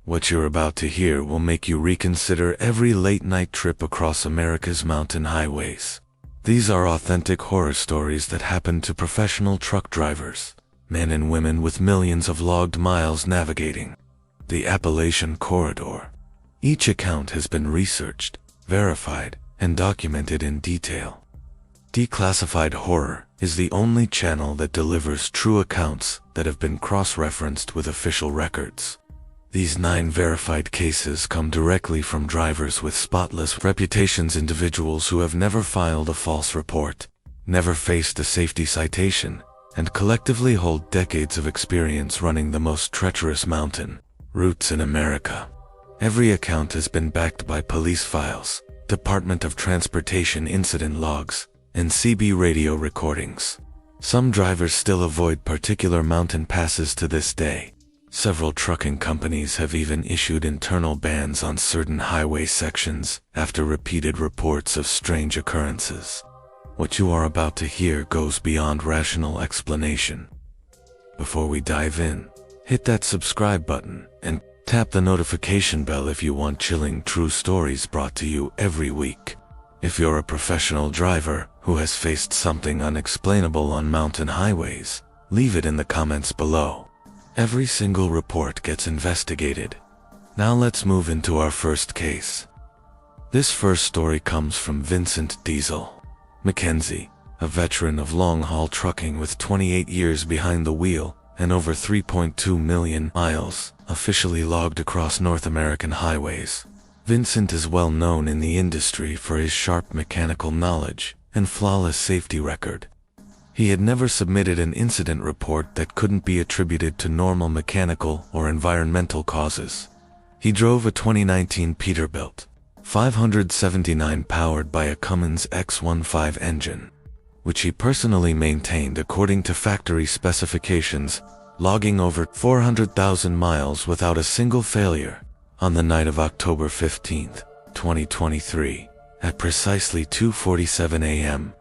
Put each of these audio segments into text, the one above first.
What you're about to hear will make you reconsider every late-night trip across America's mountain highways. These are authentic horror stories that happen to professional truck drivers, men and women with millions of logged miles navigating the Appalachian corridor. Each account has been researched, verified, and documented in detail. Declassified Horror is the only channel that delivers true accounts that have been cross-referenced with official records. These 9 verified cases come directly from drivers with spotless reputations, individuals who have never filed a false report, never faced a safety citation, and collectively hold decades of experience running the most treacherous mountain routes in America. Every account has been backed by police files, Department of Transportation incident logs, and CB radio recordings. Some drivers still avoid particular mountain passes to this day. Several trucking companies have even issued internal bans on certain highway sections after repeated reports of strange occurrences. What you are about to hear goes beyond rational explanation. Before we dive in, hit that subscribe button and tap the notification bell if you want chilling true stories brought to you every week. If you're a professional driver who has faced something unexplainable on mountain highways, leave it in the comments below. Every single report gets investigated. Now let's move into our first case. This first story comes from Vincent Diesel McKenzie, a veteran of long-haul trucking with 28 years behind the wheel and over 3.2 million miles officially logged across North American highways. Vincent is well known in the industry for his sharp mechanical knowledge and flawless safety record. He had never submitted an incident report that couldn't be attributed to normal mechanical or environmental causes. He drove a 2019 Peterbilt 579 powered by a Cummins X15 engine, which he personally maintained according to factory specifications, logging over 400,000 miles without a single failure. On the night of October 15, 2023, at precisely 2:47 a.m.,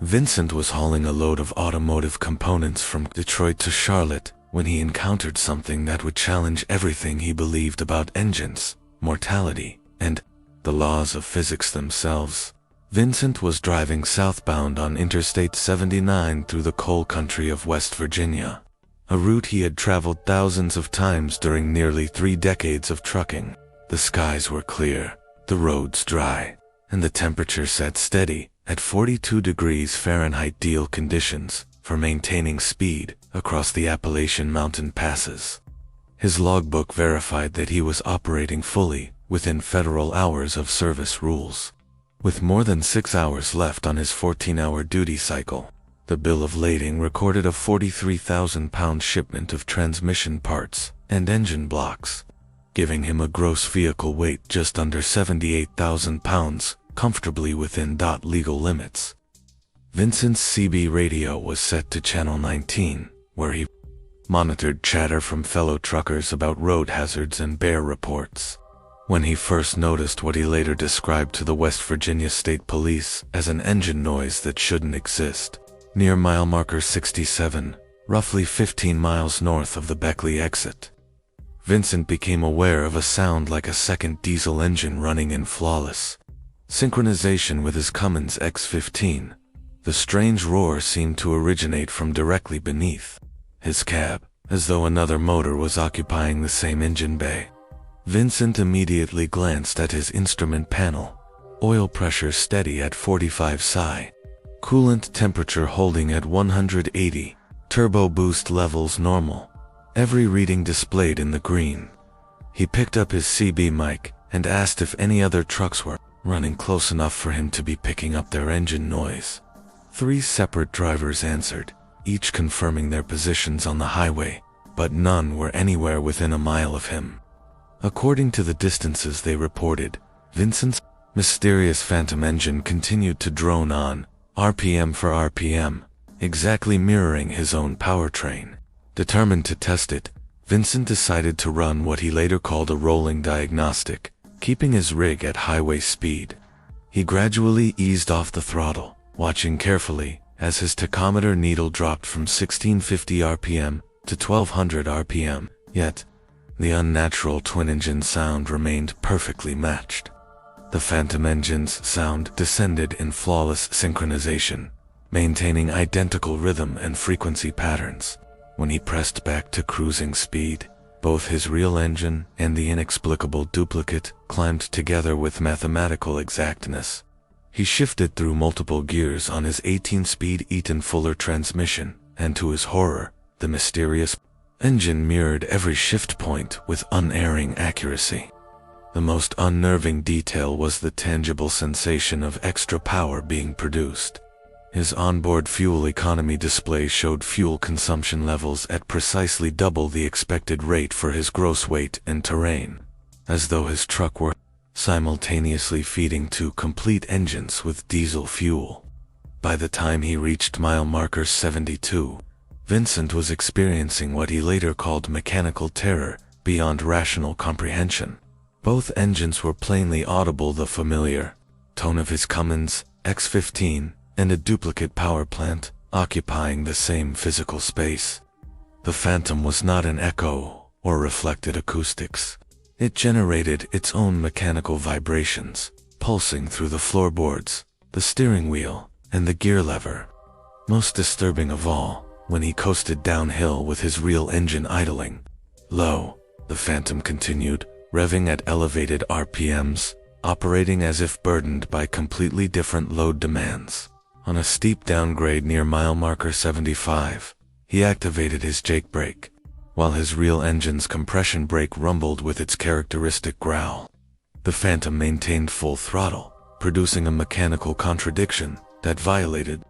Vincent was hauling a load of automotive components from Detroit to Charlotte when he encountered something that would challenge everything he believed about engines, mortality, and the laws of physics themselves. Vincent was driving southbound on Interstate 79 through the coal country of West Virginia, a route he had traveled thousands of times during nearly 3 decades of trucking. The skies were clear, the roads dry, and the temperature sat steady at 42 degrees Fahrenheit, ideal conditions for maintaining speed across the Appalachian mountain passes. His logbook verified that he was operating fully within federal hours of service rules. With more than 6 hours left on his 14-hour duty cycle, the bill of lading recorded a 43,000-pound shipment of transmission parts and engine blocks, giving him a gross vehicle weight just under 78,000 pounds, comfortably within legal limits. Vincent's CB radio was set to channel 19, where he monitored chatter from fellow truckers about road hazards and bear reports. When he first noticed what he later described to the West Virginia State Police as an engine noise that shouldn't exist, near mile marker 67, roughly 15 miles north of the Beckley exit, Vincent became aware of a sound like a second diesel engine running in flawless synchronization with his Cummins X15. The strange roar seemed to originate from directly beneath his cab, as though another motor was occupying the same engine bay. Vincent immediately glanced at his instrument panel, oil pressure steady at 45 psi, coolant temperature holding at 180, turbo boost levels normal, every reading displayed in the green. He picked up his CB mic and asked if any other trucks were running close enough for him to be picking up their engine noise. 3 separate drivers answered, each confirming their positions on the highway, but none were anywhere within a mile of him. According to the distances they reported, Vincent's mysterious phantom engine continued to drone on, RPM for RPM, exactly mirroring his own powertrain. Determined to test it, Vincent decided to run what he later called a rolling diagnostic, keeping his rig at highway speed. He gradually eased off the throttle, watching carefully as his tachometer needle dropped from 1650 RPM to 1200 RPM, yet The unnatural twin-engine sound remained perfectly matched. The Phantom engine's sound descended in flawless synchronization, maintaining identical rhythm and frequency patterns. When he pressed back to cruising speed, both his real engine and the inexplicable duplicate climbed together with mathematical exactness. He shifted through multiple gears on his 18-speed Eaton Fuller transmission, and to his horror, the mysterious engine mirrored every shift point with unerring accuracy. The most unnerving detail was the tangible sensation of extra power being produced. His onboard fuel economy display showed fuel consumption levels at precisely double the expected rate for his gross weight and terrain, as though his truck were simultaneously feeding two complete engines with diesel fuel. By the time he reached mile marker 72, Vincent was experiencing what he later called mechanical terror beyond rational comprehension. Both engines were plainly audible, the familiar tone of his Cummins X15 and a duplicate power plant occupying the same physical space. The Phantom was not an echo or reflected acoustics. It generated its own mechanical vibrations, pulsing through the floorboards, the steering wheel, and the gear lever. Most disturbing of all, when he coasted downhill with his real engine idling low, the Phantom continued, revving at elevated RPMs, operating as if burdened by completely different load demands. On a steep downgrade near mile marker 75, he activated his jake brake, while his real engine's compression brake rumbled with its characteristic growl. The Phantom maintained full throttle, producing a mechanical contradiction that violated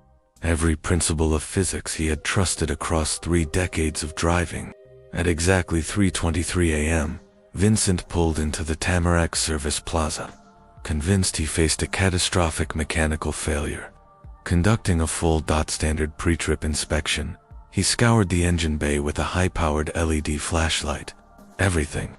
every principle of physics he had trusted across 3 decades of driving. At exactly 3:23 a.m., Vincent pulled into the Tamarack Service Plaza, convinced he faced a catastrophic mechanical failure. Conducting a full standard pre-trip inspection, he scoured the engine bay with a high-powered LED flashlight. Everything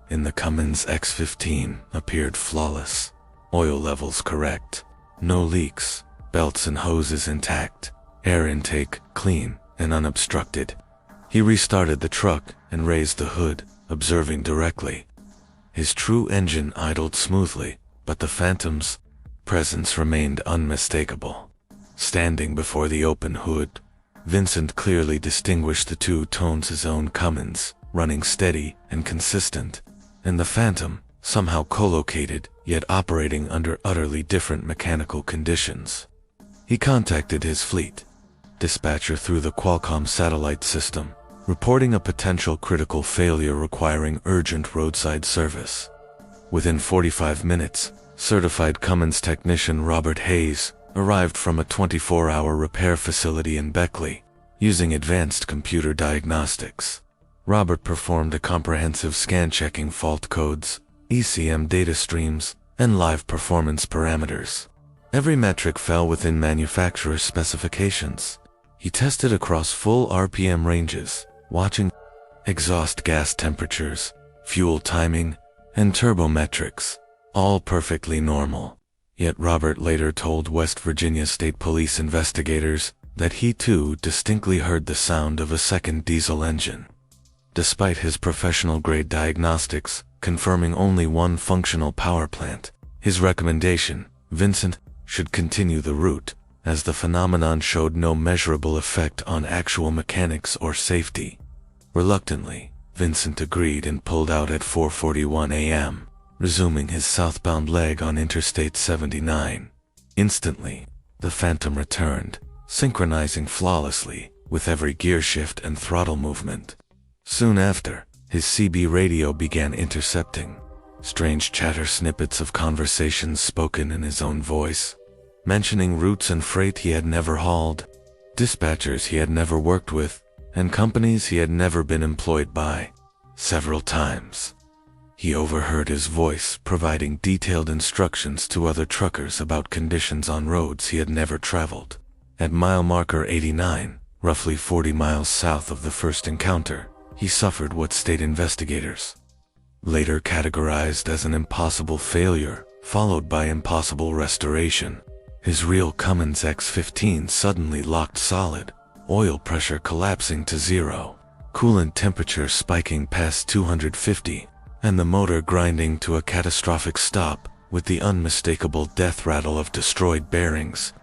in the Cummins X15 appeared flawless. Oil levels correct, no leaks, belts and hoses intact, air intake clean and unobstructed. He restarted the truck and raised the hood, observing directly. His true engine idled smoothly, but the Phantom's presence remained unmistakable. Standing before the open hood, Vincent clearly distinguished the two tones: his own Cummins, running steady and consistent, and the Phantom, somehow co-located, yet operating under utterly different mechanical conditions. He contacted his fleet dispatcher through the Qualcomm satellite system, reporting a potential critical failure requiring urgent roadside service. Within 45 minutes, certified Cummins technician Robert Hayes arrived from a 24-hour repair facility in Beckley, using advanced computer diagnostics. Robert performed a comprehensive scan checking fault codes, ECM data streams, and live performance parameters. Every metric fell within manufacturer's specifications. He tested across full RPM ranges, watching exhaust gas temperatures, fuel timing, and turbometrics, all perfectly normal. Yet Robert later told West Virginia State Police investigators that he too distinctly heard the sound of a second diesel engine. Despite his professional-grade diagnostics confirming only one functional power plant, his recommendation, Vincent, should continue the route, as the phenomenon showed no measurable effect on actual mechanics or safety. Reluctantly, Vincent agreed and pulled out at 4:41 a.m., resuming his southbound leg on Interstate 79. Instantly, the Phantom returned, synchronizing flawlessly with every gear shift and throttle movement. Soon after, his CB radio began intercepting strange chatter snippets of conversations spoken in his own voice, mentioning routes and freight he had never hauled, dispatchers he had never worked with, and companies he had never been employed by. Several times, he overheard his voice providing detailed instructions to other truckers about conditions on roads he had never traveled. At mile marker 89, roughly 40 miles south of the first encounter, he suffered what state investigators later categorized as an impossible failure, followed by impossible restoration. His real Cummins X15 suddenly locked solid, oil pressure collapsing to 0. coolant temperature spiking past 250, and the motor grinding to a catastrophic stop with the unmistakable death rattle of destroyed bearings.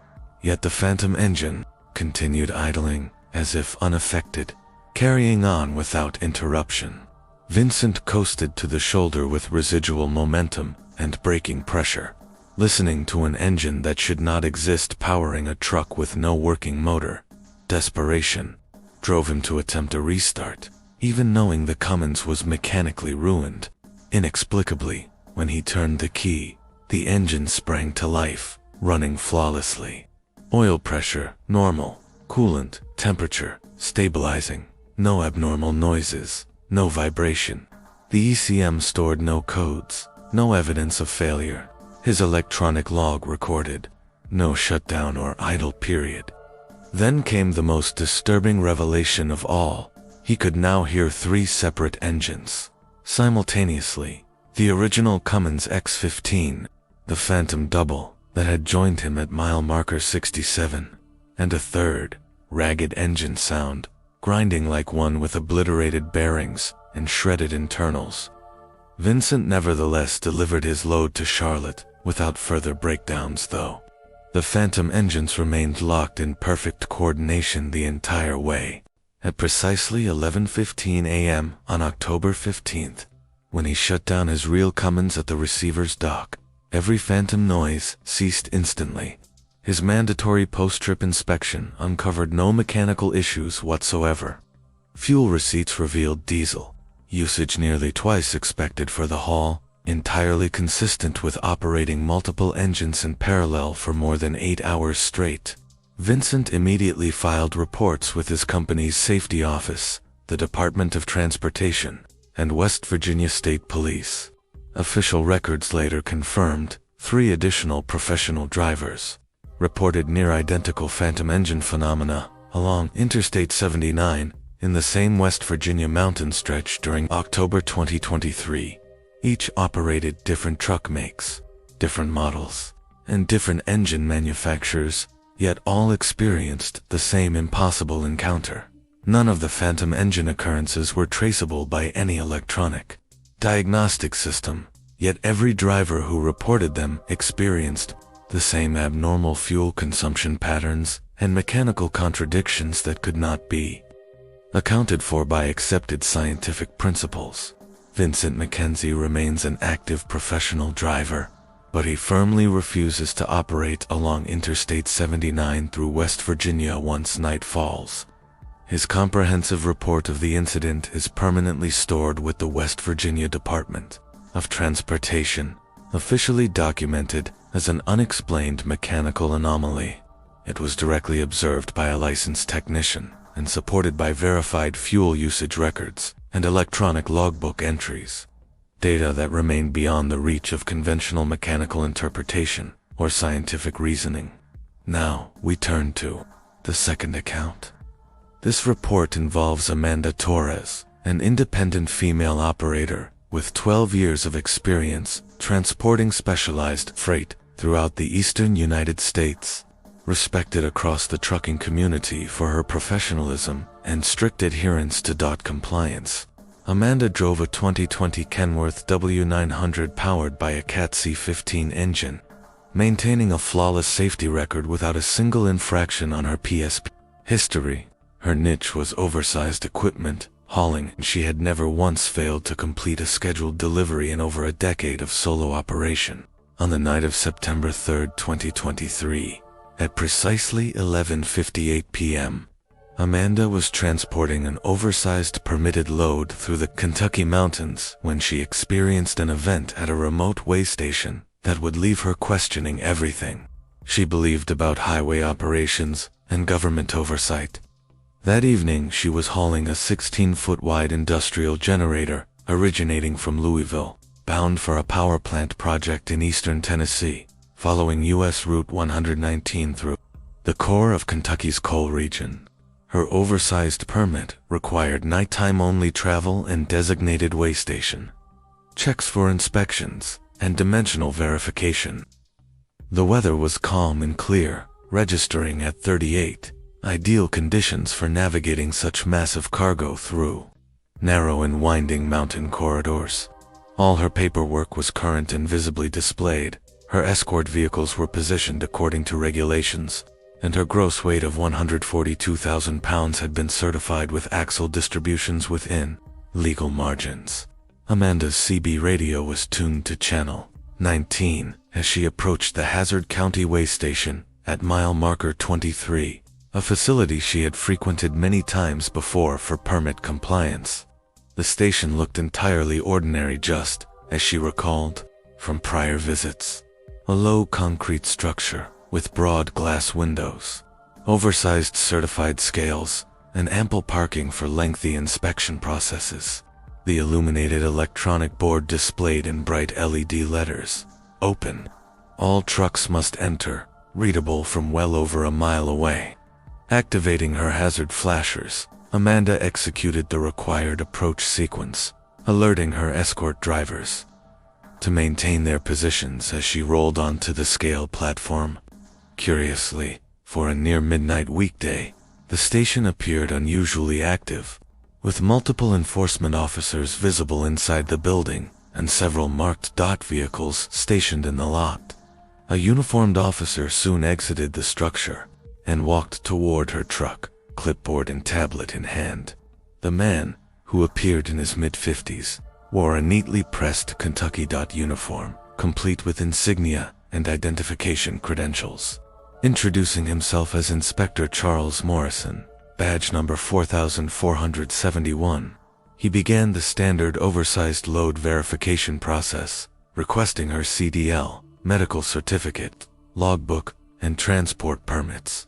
Yet the phantom engine continued idling as if unaffected, carrying on without interruption. Vincent coasted to the shoulder with residual momentum and braking pressure, listening to an engine that should not exist powering a truck with no working motor. Desperation drove him to attempt a restart, even knowing the Cummins was mechanically ruined. Inexplicably, when he turned the key, the engine sprang to life, running flawlessly. Oil pressure, normal. Coolant, temperature, stabilizing. No abnormal noises. No vibration. The ECM stored no codes, no evidence of failure. His electronic log recorded no shutdown or idle period. Then came the most disturbing revelation of all. He could now hear 3 separate engines simultaneously. The original Cummins X15, the Phantom Double that had joined him at mile marker 67, and a third, ragged engine sound, grinding like one with obliterated bearings and shredded internals. Vincent nevertheless delivered his load to Charlotte without further breakdowns though. The Phantom engines remained locked in perfect coordination the entire way. At precisely 11:15 a.m. on October 15th, when he shut down his real Cummins at the receiver's dock, every phantom noise ceased instantly. His mandatory post-trip inspection uncovered no mechanical issues whatsoever. Fuel receipts revealed diesel usage nearly twice expected for the haul, entirely consistent with operating multiple engines in parallel for more than 8 hours straight. Vincent immediately filed reports with his company's safety office, the Department of Transportation, and West Virginia State Police. Official records later confirmed 3 additional professional drivers reported near-identical phantom engine phenomena along Interstate 79 in the same West Virginia mountain stretch during October 2023. Each operated different truck makes, different models, and different engine manufacturers, yet all experienced the same impossible encounter. None of the phantom engine occurrences were traceable by any electronic diagnostic system, yet every driver who reported them experienced the same abnormal fuel consumption patterns and mechanical contradictions that could not be accounted for by accepted scientific principles. Vincent McKenzie remains an active professional driver, but he firmly refuses to operate along Interstate 79 through West Virginia once night falls. His comprehensive report of the incident is permanently stored with the West Virginia Department of Transportation, officially documented as an unexplained mechanical anomaly. It was directly observed by a licensed technician and supported by verified fuel usage records and electronic logbook entries, data that remain beyond the reach of conventional mechanical interpretation or scientific reasoning. Now we turn to the second account. This report involves Amanda Torres, an independent female operator with 12 years of experience transporting specialized freight throughout the eastern United States. Respected across the trucking community for her professionalism and strict adherence to DOT compliance, Amanda drove a 2020 Kenworth W900 powered by a Cat C15 engine, maintaining a flawless safety record without a single infraction on her PSP history. Her niche was oversized equipment hauling, and she had never once failed to complete a scheduled delivery in over a decade of solo operation. On the night of September 3, 2023, at precisely 11:58 p.m., Amanda was transporting an oversized permitted load through the Kentucky mountains when she experienced an event at a remote way station that would leave her questioning everything she believed about highway operations and government oversight. That evening, she was hauling a 16-foot wide industrial generator originating from Louisville, bound for a power plant project in eastern Tennessee, following U.S. Route 119 through the core of Kentucky's coal region. Her oversized permit required nighttime-only travel and designated way station checks for inspections and dimensional verification. The weather was calm and clear, registering at 38 ideal conditions for navigating such massive cargo through narrow and winding mountain corridors. All her paperwork was current and visibly displayed. Her escort vehicles were positioned according to regulations, and her gross weight of 142,000 pounds had been certified with axle distributions within legal margins. Amanda's CB radio was tuned to channel 19 as she approached the Hazard County Way Station at mile marker 23, a facility she had frequented many times before for permit compliance. The station looked entirely ordinary, just as she recalled from prior visits. A low concrete structure with broad glass windows, oversized certified scales, and ample parking for lengthy inspection processes. The illuminated electronic board displayed in bright LED letters, "Open. All trucks must enter," readable from well over a mile away. Activating her hazard flashers, Amanda executed the required approach sequence, alerting her escort drivers to maintain their positions as she rolled onto the scale platform. Curiously, for a near-midnight weekday, the station appeared unusually active, with multiple enforcement officers visible inside the building and several marked DOT vehicles stationed in the lot. A uniformed officer soon exited the structure and walked toward her truck, clipboard and tablet in hand. The man, who appeared in his mid-50s, wore a neatly pressed Kentucky DOT uniform, complete with insignia and identification credentials. Introducing himself as Inspector Charles Morrison, badge number 4471, he began the standard oversized load verification process, requesting her CDL, medical certificate, logbook, and transport permits.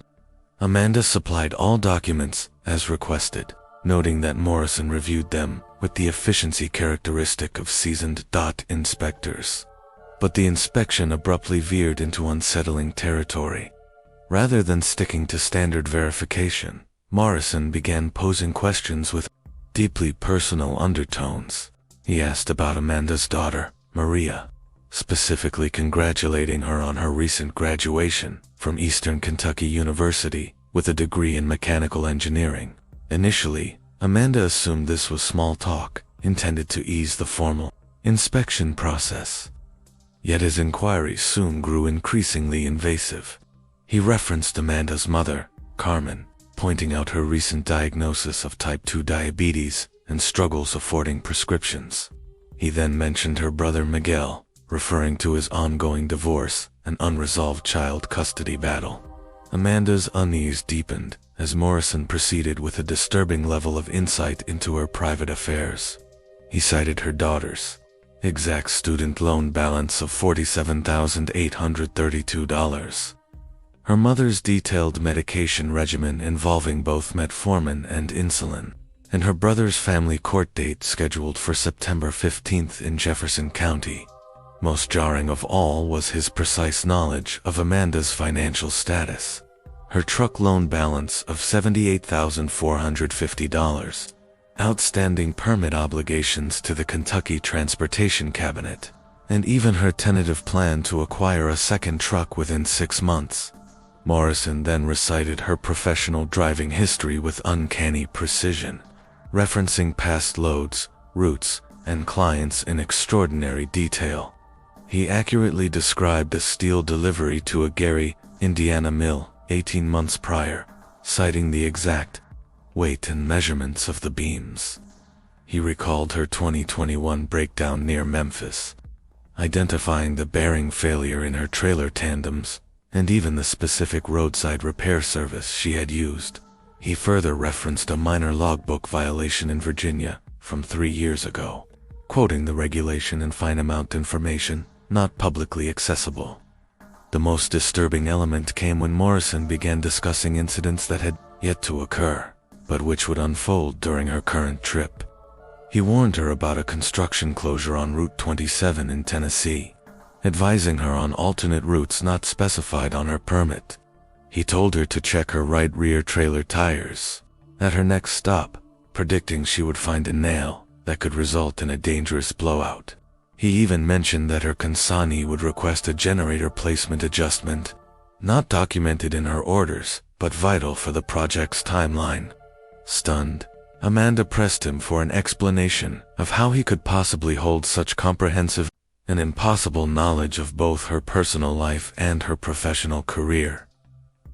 Amanda supplied all documents as requested, noting that Morrison reviewed them with the efficiency characteristic of seasoned DOT inspectors. But the inspection abruptly veered into unsettling territory. Rather than sticking to standard verification, Morrison began posing questions with deeply personal undertones. He asked about Amanda's daughter, Maria, specifically congratulating her on her recent graduation from Eastern Kentucky University with a degree in mechanical engineering. Initially, Amanda assumed this was small talk, intended to ease the formal inspection process. Yet his inquiries soon grew increasingly invasive. He referenced Amanda's mother, Carmen, pointing out her recent diagnosis of type 2 diabetes and struggles affording prescriptions. He then mentioned her brother Miguel, referring to his ongoing divorce and unresolved child custody battle. Amanda's unease deepened as Morrison proceeded with a disturbing level of insight into her private affairs. He cited her daughter's exact student loan balance of $47,832, her mother's detailed medication regimen involving both metformin and insulin, and her brother's family court date scheduled for September 15th in Jefferson County. Most jarring of all was his precise knowledge of Amanda's financial status. Her truck loan balance of $78,450, outstanding permit obligations to the Kentucky Transportation Cabinet, and even her tentative plan to acquire a second truck within 6 months. Morrison then recited her professional driving history with uncanny precision, referencing past loads, routes, and clients in extraordinary detail. He accurately described a steel delivery to a Gary, Indiana mill 18 months prior, citing the exact weight and measurements of the beams. He recalled her 2021 breakdown near Memphis, identifying the bearing failure in her trailer tandems, and even the specific roadside repair service she had used. He further referenced a minor logbook violation in Virginia from 3 years ago, quoting the regulation and fine amount information not publicly accessible. The most disturbing element came when Morrison began discussing incidents that had yet to occur, but which would unfold during her current trip. He warned her about a construction closure on Route 27 in Tennessee, advising her on alternate routes not specified on her permit. He told her to check her right rear trailer tires at her next stop, predicting she would find a nail that could result in a dangerous blowout. He even mentioned that her consignee would request a generator placement adjustment, not documented in her orders, but vital for the project's timeline. Stunned, Amanda pressed him for an explanation of how he could possibly hold such comprehensive and impossible knowledge of both her personal life and her professional career.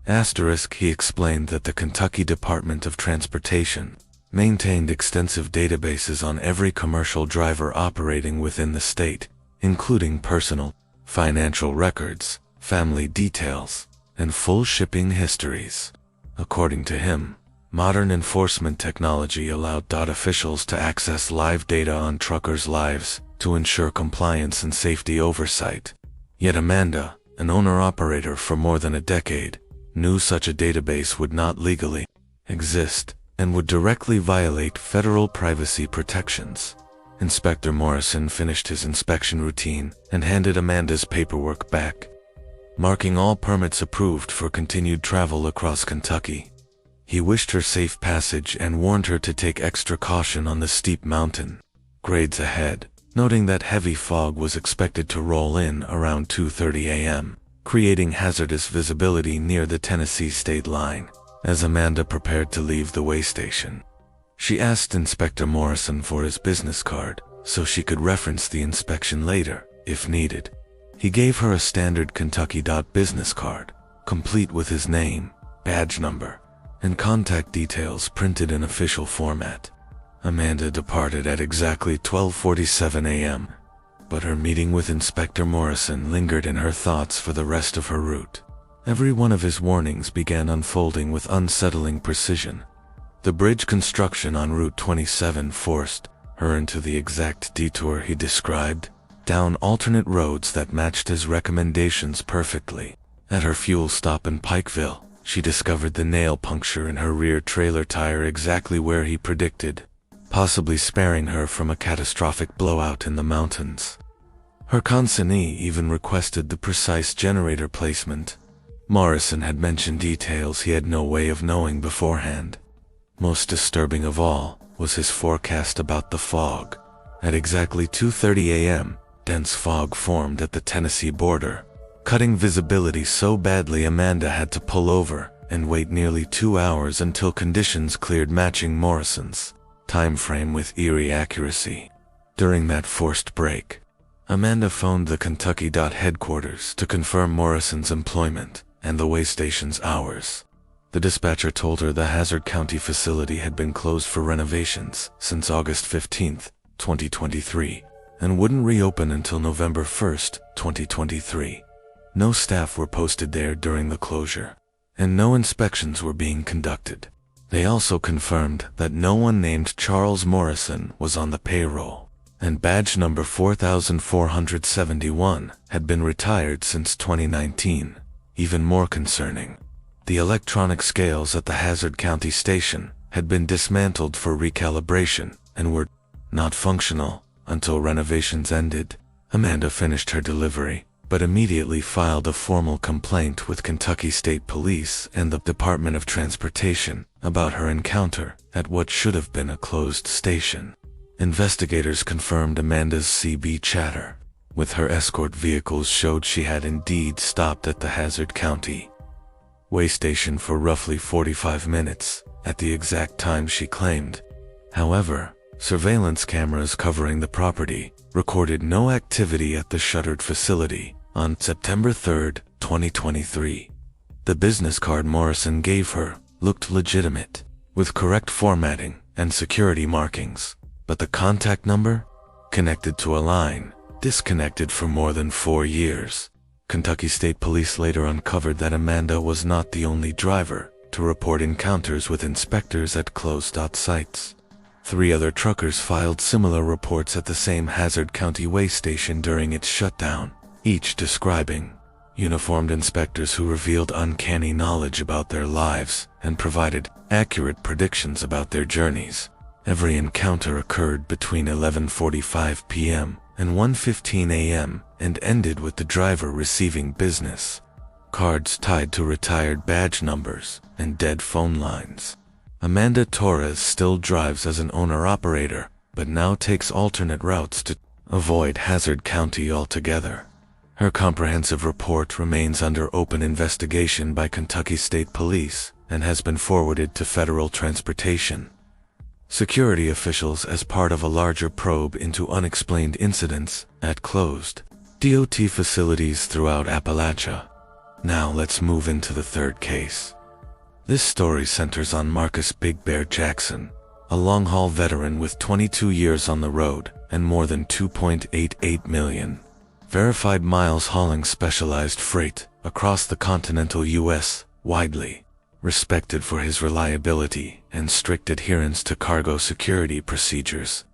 He explained that the Kentucky Department of Transportation maintained extensive databases on every commercial driver operating within the state, including personal, financial records, family details, and full shipping histories. According to him, modern enforcement technology allowed DOT officials to access live data on truckers' lives to ensure compliance and safety oversight. Yet Amanda, an owner-operator for more than a decade, knew such a database would not legally exist and would directly violate federal privacy protections. Inspector Morrison finished his inspection routine and handed Amanda's paperwork back, marking all permits approved for continued travel across Kentucky. He wished her safe passage and warned her to take extra caution on the steep mountain grades ahead, noting that heavy fog was expected to roll in around 2:30 a.m., creating hazardous visibility near the Tennessee state line. As Amanda prepared to leave the way station, she asked Inspector Morrison for his business card so she could reference the inspection later, if needed. He gave her a standard Kentucky DOT business card, complete with his name, badge number, and contact details printed in official format. Amanda departed at exactly 12:47 a.m., but her meeting with Inspector Morrison lingered in her thoughts for the rest of her route. Every one of his warnings began unfolding with unsettling precision. The bridge construction on Route 27 forced her into the exact detour he described, down alternate roads that matched his recommendations perfectly. At her fuel stop in Pikeville, she discovered the nail puncture in her rear trailer tire exactly where he predicted, possibly sparing her from a catastrophic blowout in the mountains. Her consignee even requested the precise generator placement. Morrison had mentioned details he had no way of knowing beforehand. Most disturbing of all was his forecast about the fog. At exactly 2:30 a.m., dense fog formed at the Tennessee border, cutting visibility so badly Amanda had to pull over and wait nearly 2 hours until conditions cleared, matching Morrison's time frame with eerie accuracy. During that forced break, Amanda phoned the Kentucky DOT headquarters to confirm Morrison's employment and the way station's hours. The dispatcher told her the Hazard County facility had been closed for renovations since August 15, 2023, and wouldn't reopen until November 1, 2023. No staff were posted there during the closure, and no inspections were being conducted. They also confirmed that no one named Charles Morrison was on the payroll, and badge number 4471 had been retired since 2019. Even more concerning, the electronic scales at the Hazard County station had been dismantled for recalibration and were not functional until renovations ended. Amanda finished her delivery, but immediately filed a formal complaint with Kentucky State Police and the Department of Transportation about her encounter at what should have been a closed station. Investigators confirmed Amanda's CB chatter, with her escort vehicles showed she had indeed stopped at the Hazard County way station for roughly 45 minutes, at the exact time she claimed. However, surveillance cameras covering the property recorded no activity at the shuttered facility on September 3, 2023. The business card Morrison gave her looked legitimate, with correct formatting and security markings, but the contact number, connected to a line, disconnected for more than 4 years. Kentucky State Police later uncovered that Amanda was not the only driver to report encounters with inspectors at closed DOT sites. 3 other truckers filed similar reports at the same Hazard County way station during its shutdown, each describing uniformed inspectors who revealed uncanny knowledge about their lives and provided accurate predictions about their journeys. Every encounter occurred between 11:45 p.m. and 1:15 a.m. and ended with the driver receiving business cards tied to retired badge numbers and dead phone lines. Amanda Torres still drives as an owner-operator, but now takes alternate routes to avoid Hazard County altogether. Her comprehensive report remains under open investigation by Kentucky State Police, and has been forwarded to federal transportation. Security officials, as part of a larger probe into unexplained incidents at closed DOT facilities throughout Appalachia. Now let's move into the third case. This story centers on Marcus Big Bear Jackson, a long-haul veteran with 22 years on the road and more than 2.88 million verified miles hauling specialized freight across the continental U.S., widely respected for his reliability and strict adherence to cargo security procedures.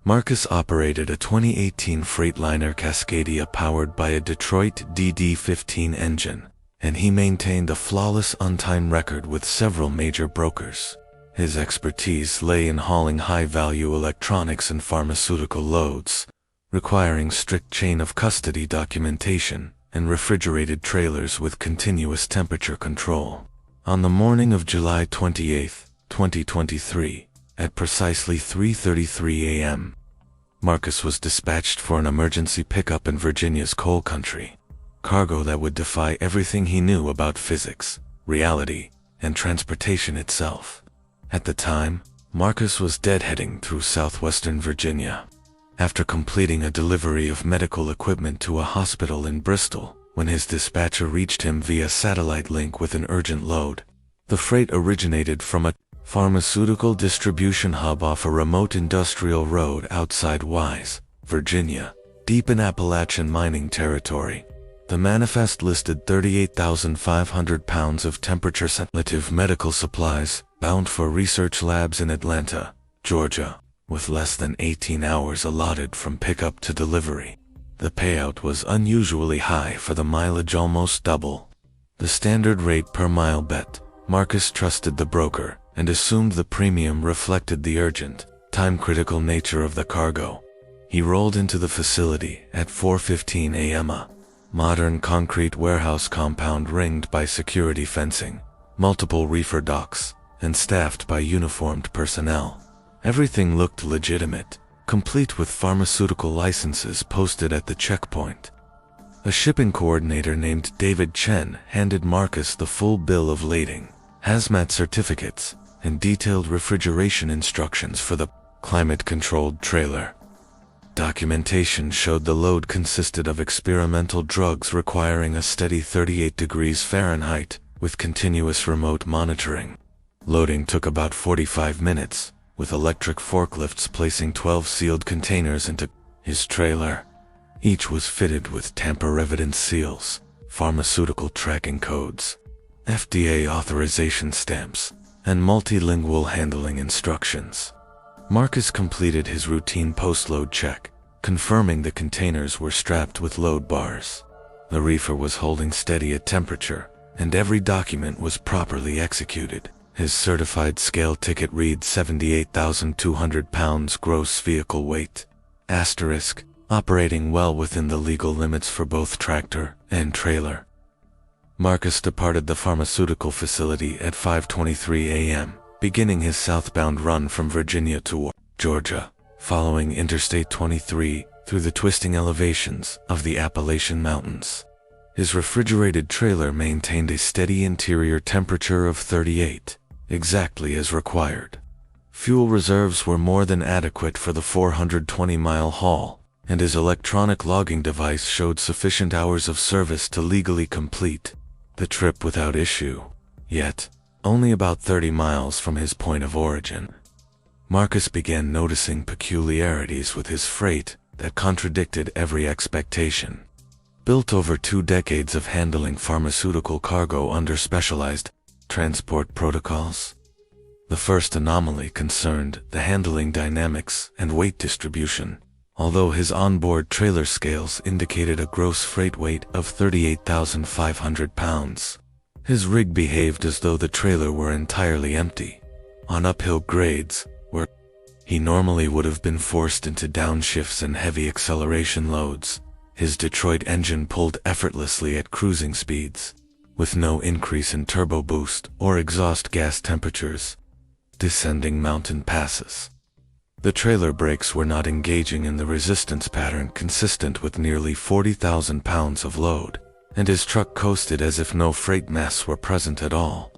Marcus operated a 2018 Freightliner Cascadia powered by a Detroit DD-15 engine, and he maintained a flawless on-time record with several major brokers. His expertise lay in hauling high-value electronics and pharmaceutical loads, requiring strict chain of custody documentation and refrigerated trailers with continuous temperature control. On the morning of July 28, 2023, at precisely 3:33 a.m., Marcus was dispatched for an emergency pickup in Virginia's coal country. Cargo that would defy everything he knew about physics, reality, and transportation itself. At the time, Marcus was deadheading through southwestern Virginia, after completing a delivery of medical equipment to a hospital in Bristol, when his dispatcher reached him via satellite link with an urgent load. The freight originated from a pharmaceutical distribution hub off a remote industrial road outside Wise, Virginia, deep in Appalachian mining territory. The manifest listed 38,500 pounds of temperature-sensitive medical supplies, bound for research labs in Atlanta, Georgia, with less than 18 hours allotted from pickup to delivery. The payout was unusually high for the mileage, almost double the standard rate per mile bet. Marcus trusted the broker and assumed the premium reflected the urgent, time-critical nature of the cargo. He rolled into the facility at 4:15 a.m. A modern concrete warehouse compound ringed by security fencing, multiple reefer docks, and staffed by uniformed personnel. Everything looked legitimate, complete with pharmaceutical licenses posted at the checkpoint. A shipping coordinator named David Chen handed Marcus the full bill of lading, hazmat certificates, and detailed refrigeration instructions for the climate-controlled trailer. Documentation showed the load consisted of experimental drugs requiring a steady 38 degrees Fahrenheit, with continuous remote monitoring. Loading took about 45 minutes, with electric forklifts placing 12 sealed containers into his trailer. Each was fitted with tamper-evident seals, pharmaceutical tracking codes, FDA authorization stamps, and multilingual handling instructions. Marcus completed his routine post-load check, confirming the containers were strapped with load bars. The reefer was holding steady at temperature, and every document was properly executed. His certified scale ticket read 78,200 pounds gross vehicle weight, *, operating well within the legal limits for both tractor and trailer. Marcus departed the pharmaceutical facility at 5:23 a.m., beginning his southbound run from Virginia to Georgia, following Interstate 23 through the twisting elevations of the Appalachian Mountains. His refrigerated trailer maintained a steady interior temperature of 38, exactly as required. Fuel reserves were more than adequate for the 420-mile haul, and his electronic logging device showed sufficient hours of service to legally complete the trip without issue. Yet, only about 30 miles from his point of origin, Marcus began noticing peculiarities with his freight that contradicted every expectation. Built over 2 decades of handling pharmaceutical cargo under specialized transport protocols, the first anomaly concerned the handling dynamics and weight distribution. Although his onboard trailer scales indicated a gross freight weight of 38,500 pounds, his rig behaved as though the trailer were entirely empty. On uphill grades, where he normally would have been forced into downshifts and heavy acceleration loads, his Detroit engine pulled effortlessly at cruising speeds, with no increase in turbo boost or exhaust gas temperatures. Descending mountain passes, the trailer brakes were not engaging in the resistance pattern consistent with nearly 40,000 pounds of load, and his truck coasted as if no freight mass were present at all.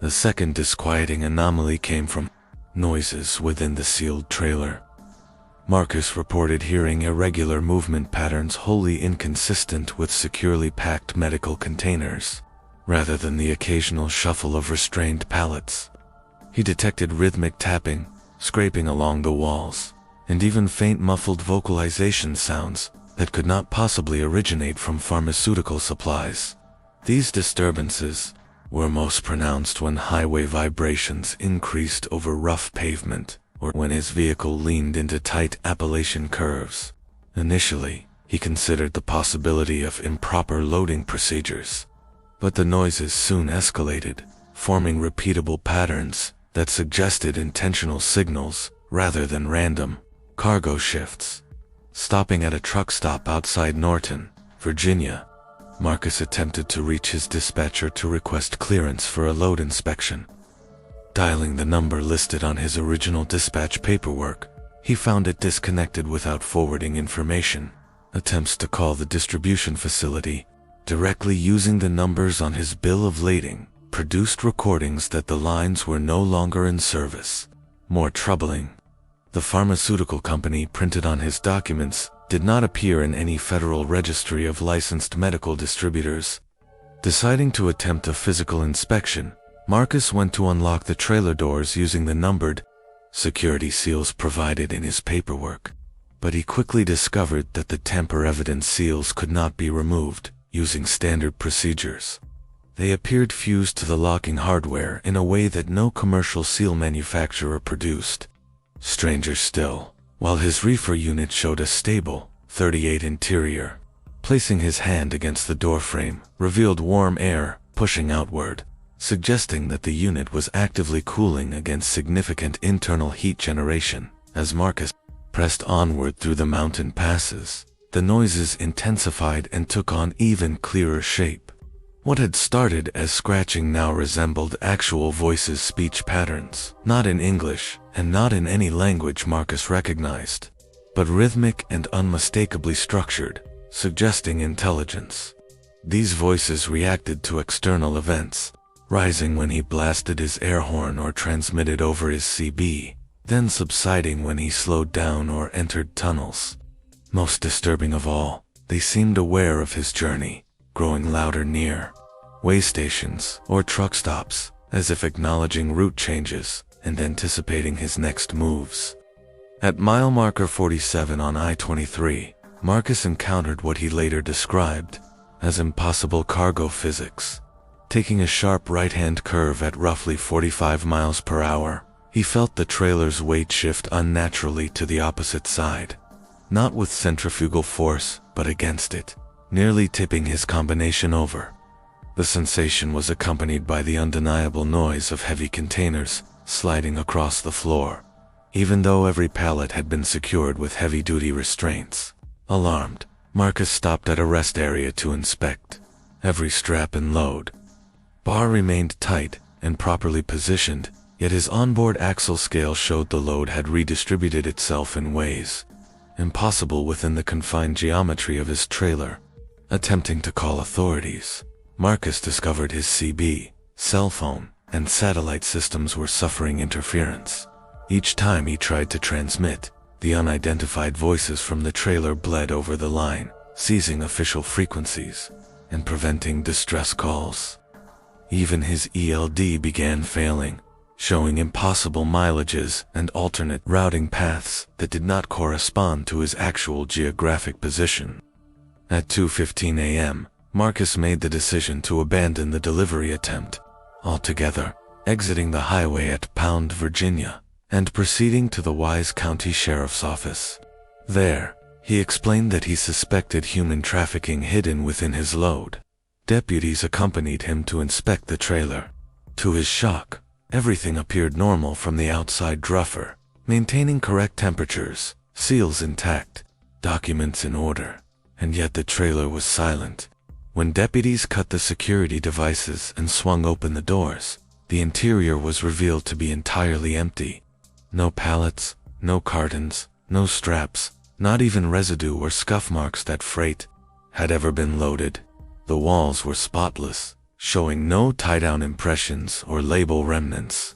The second disquieting anomaly came from noises within the sealed trailer. Marcus reported hearing irregular movement patterns wholly inconsistent with securely packed medical containers, rather than the occasional shuffle of restrained pallets. He detected rhythmic tapping, scraping along the walls, and even faint muffled vocalization sounds that could not possibly originate from pharmaceutical supplies. These disturbances were most pronounced when highway vibrations increased over rough pavement, or when his vehicle leaned into tight Appalachian curves. Initially, he considered the possibility of improper loading procedures, but the noises soon escalated, forming repeatable patterns that suggested intentional signals rather than random cargo shifts. Stopping at a truck stop outside Norton, Virginia, Marcus attempted to reach his dispatcher to request clearance for a load inspection. Dialing the number listed on his original dispatch paperwork, he found it disconnected without forwarding information. Attempts to call the distribution facility, directly using the numbers on his bill of lading, produced recordings that the lines were no longer in service. More troubling, the pharmaceutical company printed on his documents did not appear in any federal registry of licensed medical distributors. Deciding to attempt a physical inspection, Marcus went to unlock the trailer doors using the numbered security seals provided in his paperwork. But he quickly discovered that the tamper-evident seals could not be removed using standard procedures. They appeared fused to the locking hardware in a way that no commercial seal manufacturer produced. Stranger still, while his reefer unit showed a stable 38 interior, placing his hand against the doorframe revealed warm air pushing outward, suggesting that the unit was actively cooling against significant internal heat generation. As Marcus pressed onward through the mountain passes, the noises intensified and took on even clearer shape. What had started as scratching now resembled actual voices' speech patterns, not in English and not in any language Marcus recognized, but rhythmic and unmistakably structured, suggesting intelligence. These voices reacted to external events, rising when he blasted his air horn or transmitted over his CB, then subsiding when he slowed down or entered tunnels. Most disturbing of all, they seemed aware of his journey, growing louder near way stations or truck stops, as if acknowledging route changes and anticipating his next moves. At mile marker 47 on I-23, Marcus encountered what he later described as impossible cargo physics. Taking a sharp right-hand curve at roughly 45 miles per hour, he felt the trailer's weight shift unnaturally to the opposite side, not with centrifugal force, but against it, nearly tipping his combination over. The sensation was accompanied by the undeniable noise of heavy containers sliding across the floor, even though every pallet had been secured with heavy-duty restraints. Alarmed, Marcus stopped at a rest area to inspect every strap and load. Bar remained tight and properly positioned, yet his onboard axle scale showed the load had redistributed itself in ways impossible within the confined geometry of his trailer. Attempting to call authorities, Marcus discovered his CB, cell phone, and satellite systems were suffering interference. Each time he tried to transmit, the unidentified voices from the trailer bled over the line, seizing official frequencies and preventing distress calls. Even his ELD began failing, showing impossible mileages and alternate routing paths that did not correspond to his actual geographic position. At 2:15 a.m., Marcus made the decision to abandon the delivery attempt altogether, exiting the highway at Pound, Virginia, and proceeding to the Wise County Sheriff's Office. There, he explained that he suspected human trafficking hidden within his load. Deputies accompanied him to inspect the trailer. To his shock, everything appeared normal from the outside druffer, maintaining correct temperatures, seals intact, documents in order, and yet the trailer was silent. When deputies cut the security devices and swung open the doors, the interior was revealed to be entirely empty. No pallets, no cartons, no straps, not even residue or scuff marks that freight had ever been loaded. The walls were spotless, showing no tie-down impressions or label remnants.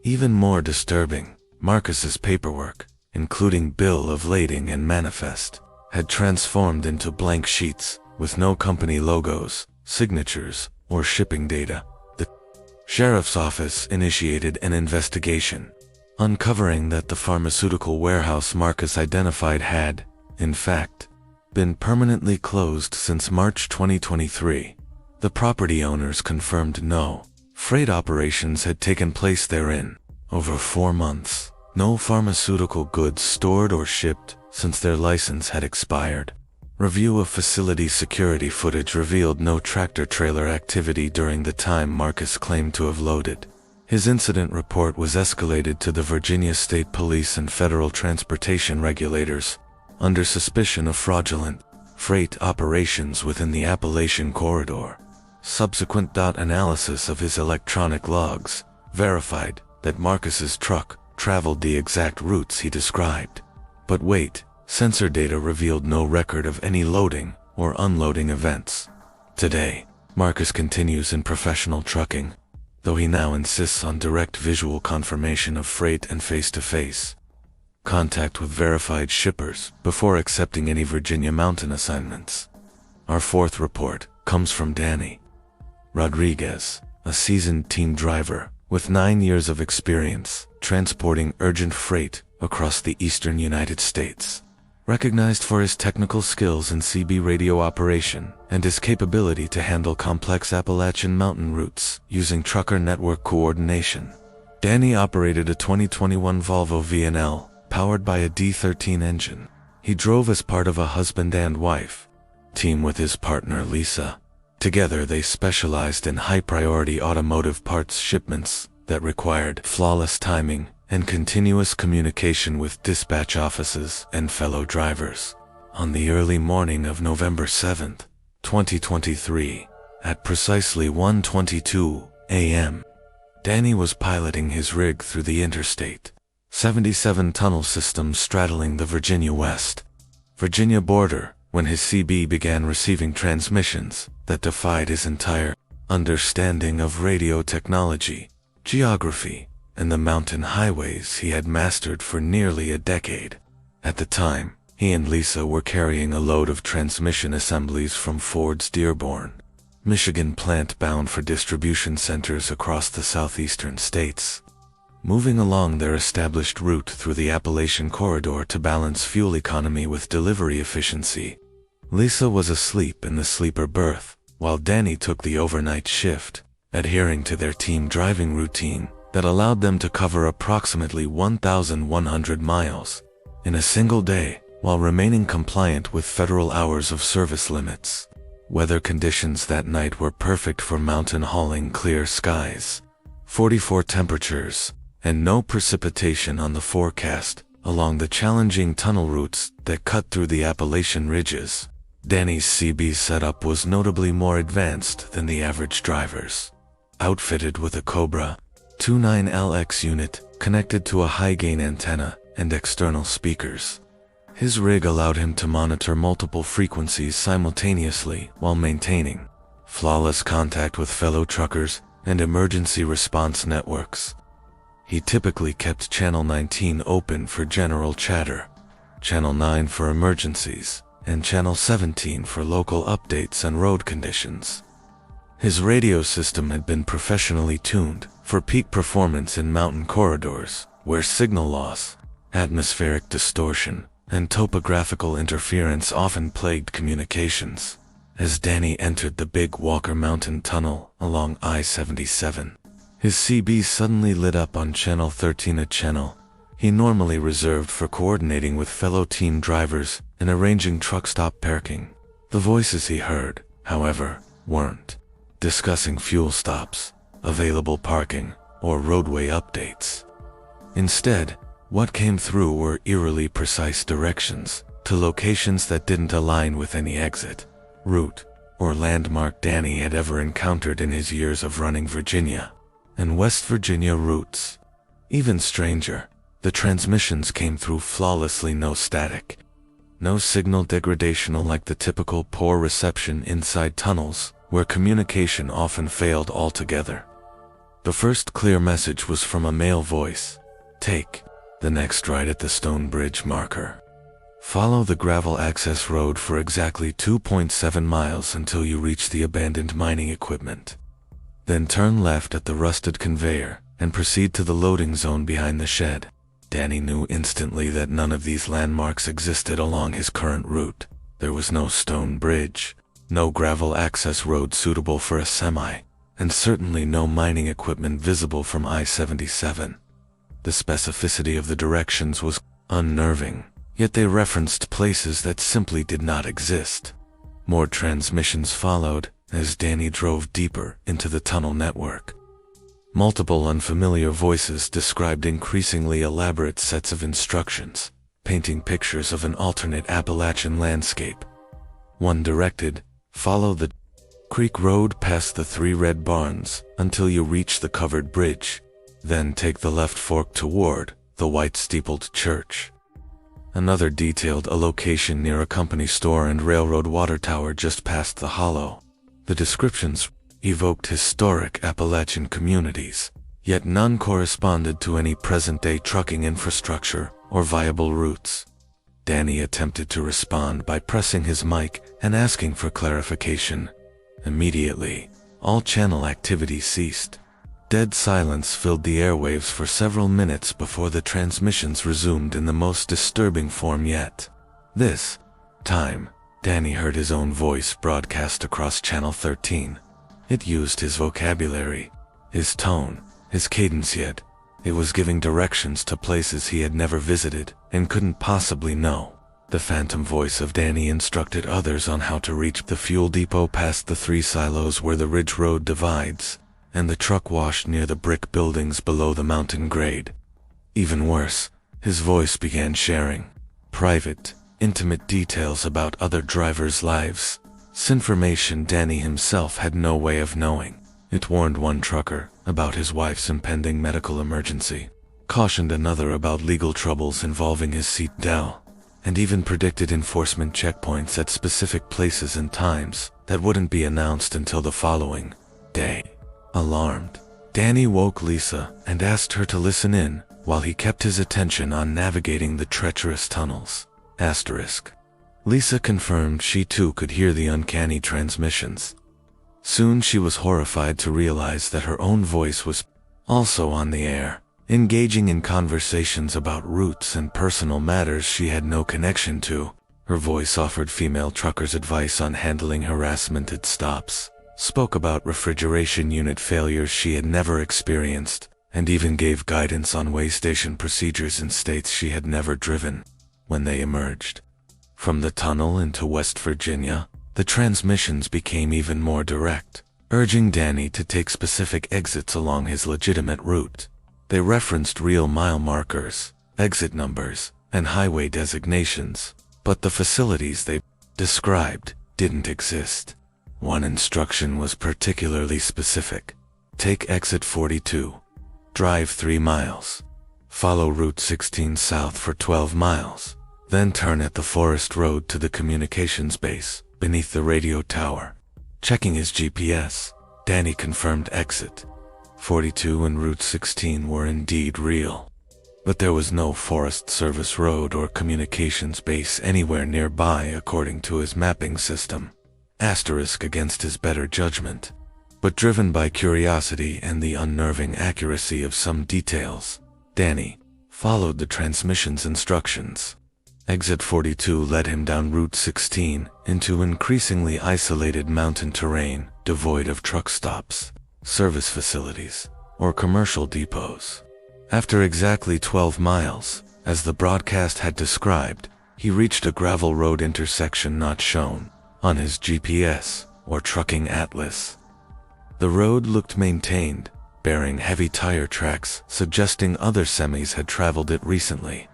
Even more disturbing, Marcus's paperwork, including bill of lading and manifest, had transformed into blank sheets with no company logos, signatures, or shipping data. The sheriff's office initiated an investigation, uncovering that the pharmaceutical warehouse Marcus identified had, in fact, been permanently closed since March 2023. The property owners confirmed no freight operations had taken place therein. Over 4 months, no pharmaceutical goods stored or shipped since their license had expired. Review of facility security footage revealed no tractor-trailer activity during the time Marcus claimed to have loaded. His incident report was escalated to the Virginia State Police and federal transportation regulators under suspicion of fraudulent freight operations within the Appalachian corridor. Subsequent analysis of his electronic logs verified that Marcus's truck traveled the exact routes he described. But wait, sensor data revealed no record of any loading or unloading events. Today, Marcus continues in professional trucking, though he now insists on direct visual confirmation of freight and face-to-face contact with verified shippers before accepting any Virginia mountain assignments. Our fourth report comes from Danny Rodriguez, a seasoned team driver with 9 years of experience transporting urgent freight across the eastern United States. Recognized for his technical skills in CB radio operation and his capability to handle complex Appalachian mountain routes using trucker network coordination, Danny operated a 2021 Volvo VNL powered by a D13 engine. He drove as part of a husband and wife team with his partner Lisa. Together they specialized in high-priority automotive parts shipments that required flawless timing and continuous communication with dispatch offices and fellow drivers. On the early morning of November 7, 2023, at precisely 1:22 a.m., Danny was piloting his rig through the Interstate 77 tunnel system straddling the Virginia border when his CB began receiving transmissions that defied his entire understanding of radio technology, geography, and the mountain highways he had mastered for nearly a decade. At the time, he and Lisa were carrying a load of transmission assemblies from Ford's Dearborn, Michigan plant bound for distribution centers across the southeastern states. Moving along their established route through the Appalachian corridor to balance fuel economy with delivery efficiency, Lisa was asleep in the sleeper berth, while Danny took the overnight shift, adhering to their team driving routine that allowed them to cover approximately 1,100 miles in a single day while remaining compliant with federal hours of service limits. Weather conditions that night were perfect for mountain hauling: clear skies, 44 temperatures, and no precipitation on the forecast along the challenging tunnel routes that cut through the Appalachian ridges. Danny's CB setup was notably more advanced than the average driver's. Outfitted with a Cobra 29LX unit connected to a high-gain antenna and external speakers, his rig allowed him to monitor multiple frequencies simultaneously while maintaining flawless contact with fellow truckers and emergency response networks. He typically kept Channel 19 open for general chatter, Channel 9 for emergencies, and Channel 17 for local updates and road conditions. His radio system had been professionally tuned for peak performance in mountain corridors, where signal loss, atmospheric distortion, and topographical interference often plagued communications. As Danny entered the Big Walker Mountain Tunnel along I-77, his CB suddenly lit up on Channel 13, a channel he normally reserved for coordinating with fellow team drivers and arranging truck stop parking. The voices he heard, however, weren't discussing fuel stops, available parking, or roadway updates. Instead, what came through were eerily precise directions to locations that didn't align with any exit, route, or landmark Danny had ever encountered in his years of running Virginia and West Virginia routes. Even stranger, the transmissions came through flawlessly, no static, no signal degradation like the typical poor reception inside tunnels where communication often failed altogether. The first clear message was from a male voice. Take the next right at the stone bridge marker. Follow the gravel access road for exactly 2.7 miles until you reach the abandoned mining equipment. Then turn left at the rusted conveyor and proceed to the loading zone behind the shed. Danny knew instantly that none of these landmarks existed along his current route. There was no stone bridge, no gravel access road suitable for a semi, and certainly no mining equipment visible from I-77. The specificity of the directions was unnerving, yet they referenced places that simply did not exist. More transmissions followed as Danny drove deeper into the tunnel network. Multiple unfamiliar voices described increasingly elaborate sets of instructions, painting pictures of an alternate Appalachian landscape. One directed, follow the creek road past the 3 red barns until you reach the covered bridge, then take the left fork toward the white steepled church. Another detailed a location near a company store and railroad water tower just past the hollow. The descriptions evoked historic Appalachian communities, yet none corresponded to any present-day trucking infrastructure or viable routes. Danny attempted to respond by pressing his mic and asking for clarification. Immediately, all channel activity ceased. Dead silence filled the airwaves for several minutes before the transmissions resumed in the most disturbing form yet. This time, Danny heard his own voice broadcast across Channel 13. It used his vocabulary, his tone, his cadence, yet it was giving directions to places he had never visited and couldn't possibly know. The phantom voice of Danny instructed others on how to reach the fuel depot past the 3 silos where the ridge road divides, and the truck wash near the brick buildings below the mountain grade. Even worse, his voice began sharing private, intimate details about other drivers' lives. Information Danny himself had no way of knowing. It warned one trucker about his wife's impending medical emergency, cautioned another about legal troubles involving his seat Dell, and even predicted enforcement checkpoints at specific places and times that wouldn't be announced until the following day. Alarmed, Danny woke Lisa and asked her to listen in while he kept his attention on navigating the treacherous tunnels. Lisa confirmed she too could hear the uncanny transmissions. Soon she was horrified to realize that her own voice was also on the air, engaging in conversations about routes and personal matters she had no connection to. Her voice offered female truckers advice on handling harassment at stops, spoke about refrigeration unit failures she had never experienced, and even gave guidance on way station procedures in states she had never driven. When they emerged from the tunnel into West Virginia, the transmissions became even more direct, urging Danny to take specific exits along his legitimate route. They referenced real mile markers, exit numbers, and highway designations, but the facilities they described didn't exist. One instruction was particularly specific. Take exit 42. Drive 3 miles. Follow Route 16 south for 12 miles. Then turn at the forest road to the communications base, beneath the radio tower. Checking his GPS, Danny confirmed exit 42 and Route 16 were indeed real. But there was no Forest Service road or communications base anywhere nearby according to his mapping system. Against his better judgment. But driven by curiosity and the unnerving accuracy of some details, Danny followed the transmission's instructions. Exit 42 led him down Route 16 into increasingly isolated mountain terrain devoid of truck stops, service facilities, or commercial depots. After exactly 12 miles, as the broadcast had described, he reached a gravel road intersection not shown on his GPS or trucking atlas. The road looked maintained, bearing heavy tire tracks suggesting other semis had traveled it recently.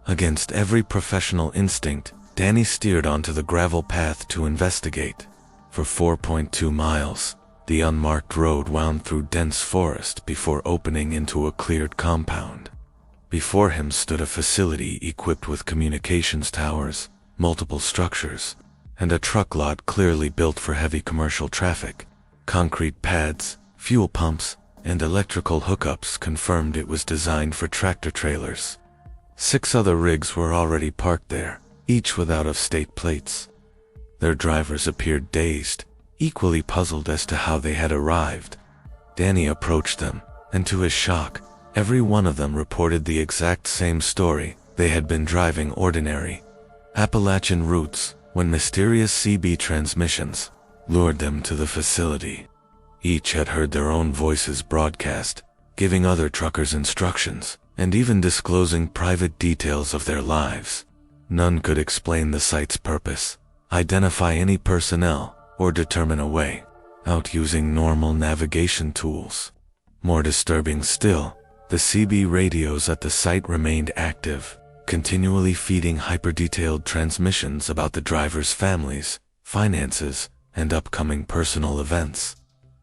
Against every professional instinct, Danny steered onto the gravel path to investigate. For 4.2 miles, the unmarked road wound through dense forest before opening into a cleared compound. Before him stood a facility equipped with communications towers, multiple structures, and a truck lot clearly built for heavy commercial traffic. Concrete pads, fuel pumps, and electrical hookups confirmed it was designed for tractor-trailers. 6 other rigs were already parked there, each with out-of-state plates. Their drivers appeared dazed, equally puzzled as to how they had arrived. Danny approached them, and to his shock, every one of them reported the exact same story. They had been driving ordinary Appalachian routes when mysterious CB transmissions lured them to the facility. Each had heard their own voices broadcast, giving other truckers instructions, and even disclosing private details of their lives. None could explain the site's purpose, identify any personnel, or determine a way out using normal navigation tools. More disturbing still, the CB radios at the site remained active, continually feeding hyper-detailed transmissions about the drivers' families, finances, and upcoming personal events.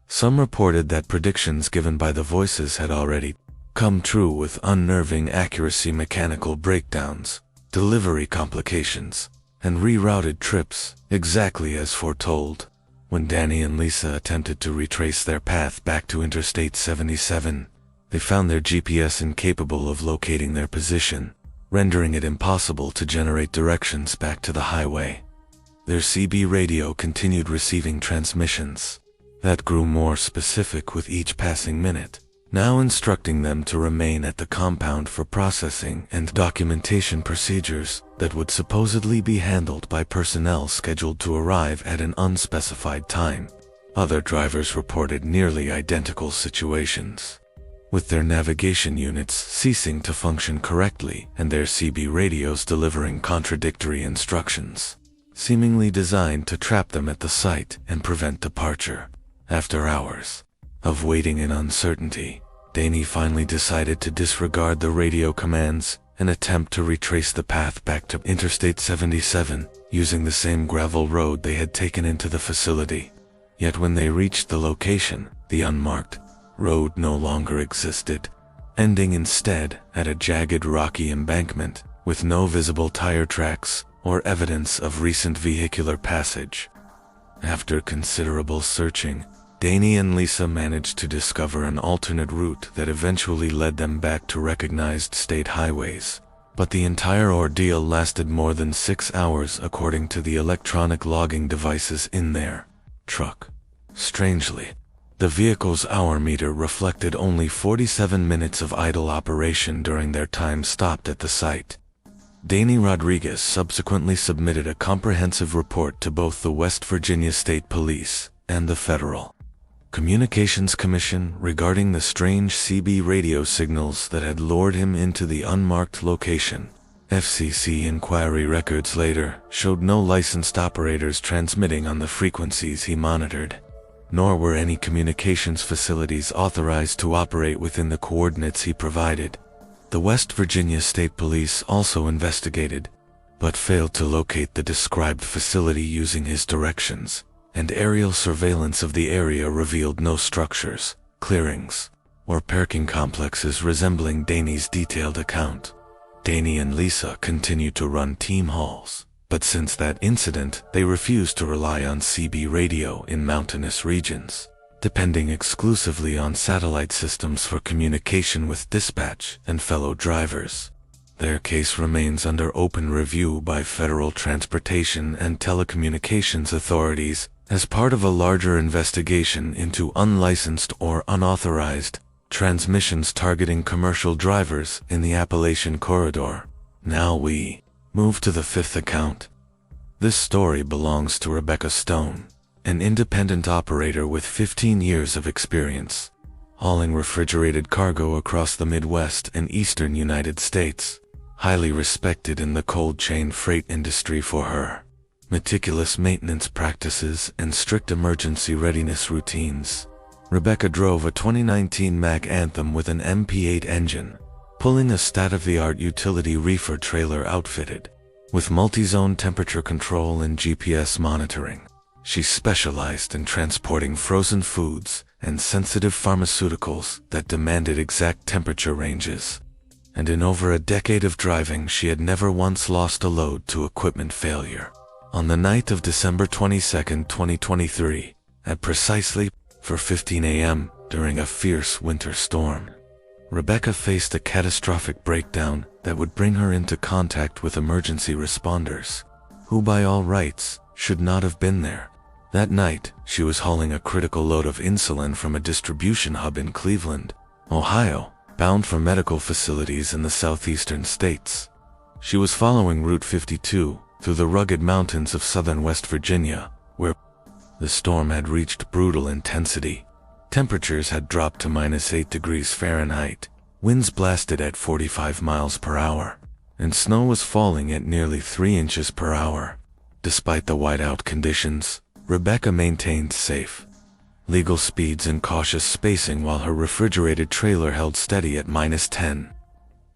Some reported that predictions given by the voices had already come true with unnerving accuracy, mechanical breakdowns, delivery complications, and rerouted trips exactly as foretold. When Danny and Lisa attempted to retrace their path back to Interstate 77, they found their GPS incapable of locating their position, rendering it impossible to generate directions back to the highway. Their CB radio continued receiving transmissions that grew more specific with each passing minute, now instructing them to remain at the compound for processing and documentation procedures that would supposedly be handled by personnel scheduled to arrive at an unspecified time. Other drivers reported nearly identical situations, with their navigation units ceasing to function correctly and their CB radios delivering contradictory instructions, seemingly designed to trap them at the site and prevent departure. After hours of waiting in uncertainty, Danny finally decided to disregard the radio commands and attempt to retrace the path back to Interstate 77 using the same gravel road they had taken into the facility. Yet when they reached the location, the unmarked road no longer existed, ending instead at a jagged rocky embankment with no visible tire tracks or evidence of recent vehicular passage. After considerable searching, Danny and Lisa managed to discover an alternate route that eventually led them back to recognized state highways. But the entire ordeal lasted more than 6 hours according to the electronic logging devices in their truck. Strangely, the vehicle's hour meter reflected only 47 minutes of idle operation during their time stopped at the site. Danny Rodriguez subsequently submitted a comprehensive report to both the West Virginia State Police and the Federal Communications Commission regarding the strange CB radio signals that had lured him into the unmarked location. FCC inquiry records later showed no licensed operators transmitting on the frequencies he monitored, nor were any communications facilities authorized to operate within the coordinates he provided. The West Virginia State Police also investigated, but failed to locate the described facility using his directions, and aerial surveillance of the area revealed no structures, clearings, or parking complexes resembling Danny's detailed account. Danny and Lisa continued to run team hauls, but since that incident, they refused to rely on CB radio in mountainous regions, depending exclusively on satellite systems for communication with dispatch and fellow drivers. Their case remains under open review by federal transportation and telecommunications authorities as part of a larger investigation into unlicensed or unauthorized transmissions targeting commercial drivers in the Appalachian corridor. Now we move to the 5th account. This story belongs to Rebecca Stone, an independent operator with 15 years of experience, hauling refrigerated cargo across the Midwest and Eastern United States. Highly respected in the cold chain freight industry for her meticulous maintenance practices and strict emergency readiness routines, Rebecca drove a 2019 Mack Anthem with an MP8 engine, pulling a state-of-the-art utility reefer trailer outfitted with multi-zone temperature control and GPS monitoring. She specialized in transporting frozen foods and sensitive pharmaceuticals that demanded exact temperature ranges. And in over a decade of driving, she had never once lost a load to equipment failure. On the night of December 22, 2023, at precisely 4:15 a.m. during a fierce winter storm, Rebecca faced a catastrophic breakdown that would bring her into contact with emergency responders, who by all rights should not have been there. That night, she was hauling a critical load of insulin from a distribution hub in Cleveland, Ohio, bound for medical facilities in the southeastern states. She was following Route 52 through the rugged mountains of southern West Virginia, where the storm had reached brutal intensity. Temperatures had dropped to -8 degrees Fahrenheit, winds blasted at 45 miles per hour, and snow was falling at nearly 3 inches per hour. Despite the whiteout conditions, Rebecca maintained safe, legal speeds and cautious spacing while her refrigerated trailer held steady at -10.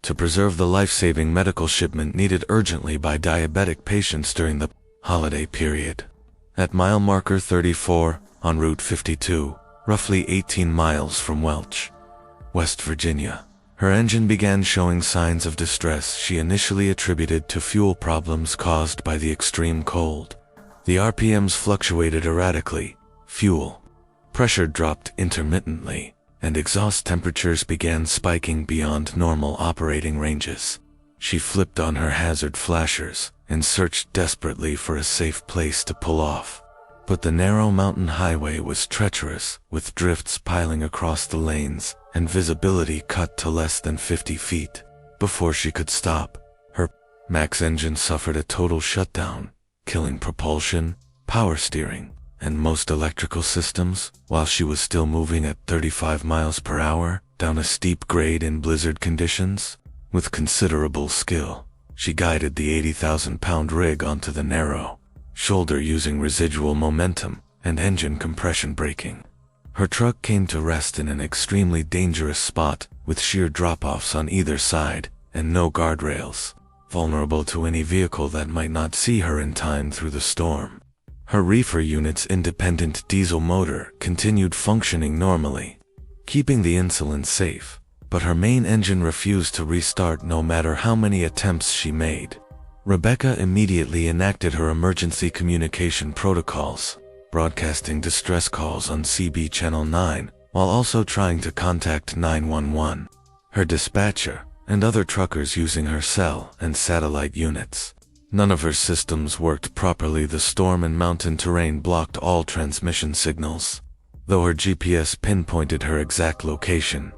To preserve the life-saving medical shipment needed urgently by diabetic patients during the holiday period. At mile marker 34, on Route 52, roughly 18 miles from Welch, West Virginia, her engine began showing signs of distress she initially attributed to fuel problems caused by the extreme cold. The RPMs fluctuated erratically, fuel pressure dropped intermittently, and exhaust temperatures began spiking beyond normal operating ranges. She flipped on her hazard flashers and searched desperately for a safe place to pull off. But the narrow mountain highway was treacherous, with drifts piling across the lanes and visibility cut to less than 50 feet. Before she could stop, her max engine suffered a total shutdown, killing propulsion, power steering, and most electrical systems, while she was still moving at 35 miles per hour down a steep grade in blizzard conditions. With considerable skill, she guided the 80,000-pound rig onto the narrow shoulder using residual momentum and engine compression braking. Her truck came to rest in an extremely dangerous spot with sheer drop-offs on either side and no guardrails, vulnerable to any vehicle that might not see her in time through the storm. Her reefer unit's independent diesel motor continued functioning normally, keeping the insulin safe, but her main engine refused to restart no matter how many attempts she made. Rebecca immediately enacted her emergency communication protocols, broadcasting distress calls on CB Channel 9 while also trying to contact 911, her dispatcher, and other truckers using her cell and satellite units. None of her systems worked properly. The storm and mountain terrain blocked all transmission signals. Though her GPS pinpointed her exact location,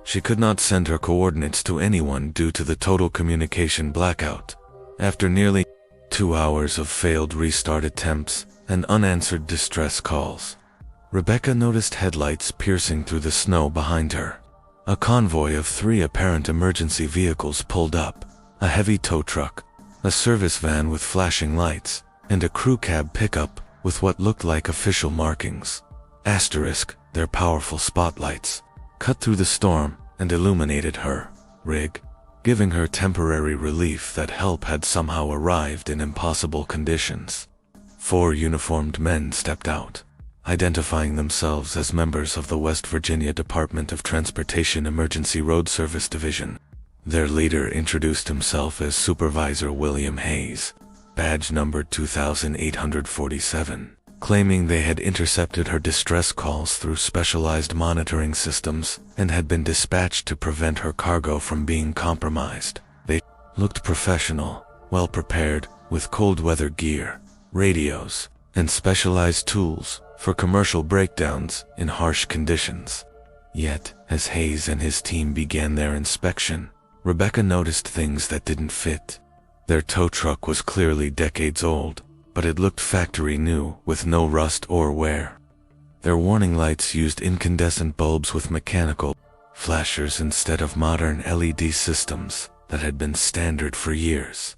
she could not send her coordinates to anyone due to the total communication blackout. After nearly 2 hours of failed restart attempts and unanswered distress calls, Rebecca noticed headlights piercing through the snow behind her. A convoy of 3 apparent emergency vehicles pulled up: a heavy tow truck, a service van with flashing lights, and a crew cab pickup with what looked like official markings. Their powerful spotlights cut through the storm and illuminated her rig, giving her temporary relief that help had somehow arrived in impossible conditions. 4 uniformed men stepped out, identifying themselves as members of the West Virginia Department of Transportation Emergency Road Service Division. Their leader introduced himself as Supervisor William Hayes, badge number 2847, claiming they had intercepted her distress calls through specialized monitoring systems and had been dispatched to prevent her cargo from being compromised. They looked professional, well prepared, with cold weather gear, radios, and specialized tools for commercial breakdowns in harsh conditions. Yet, as Hayes and his team began their inspection, Rebecca noticed things that didn't fit. Their tow truck was clearly decades old, but it looked factory new with no rust or wear. Their warning lights used incandescent bulbs with mechanical flashers instead of modern LED systems that had been standard for years.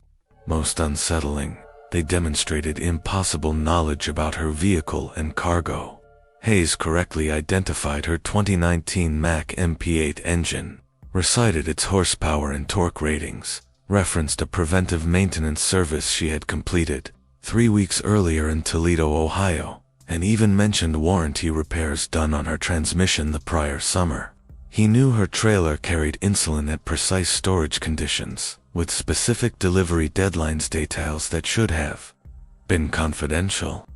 Most unsettling, they demonstrated impossible knowledge about her vehicle and cargo. Hayes correctly identified her 2019 Mack MP8 engine, recited its horsepower and torque ratings, referenced a preventive maintenance service she had completed 3 weeks earlier in Toledo, Ohio, and even mentioned warranty repairs done on her transmission the prior summer. He knew her trailer carried insulin at precise storage conditions, with specific delivery deadlines, details that should have been confidential.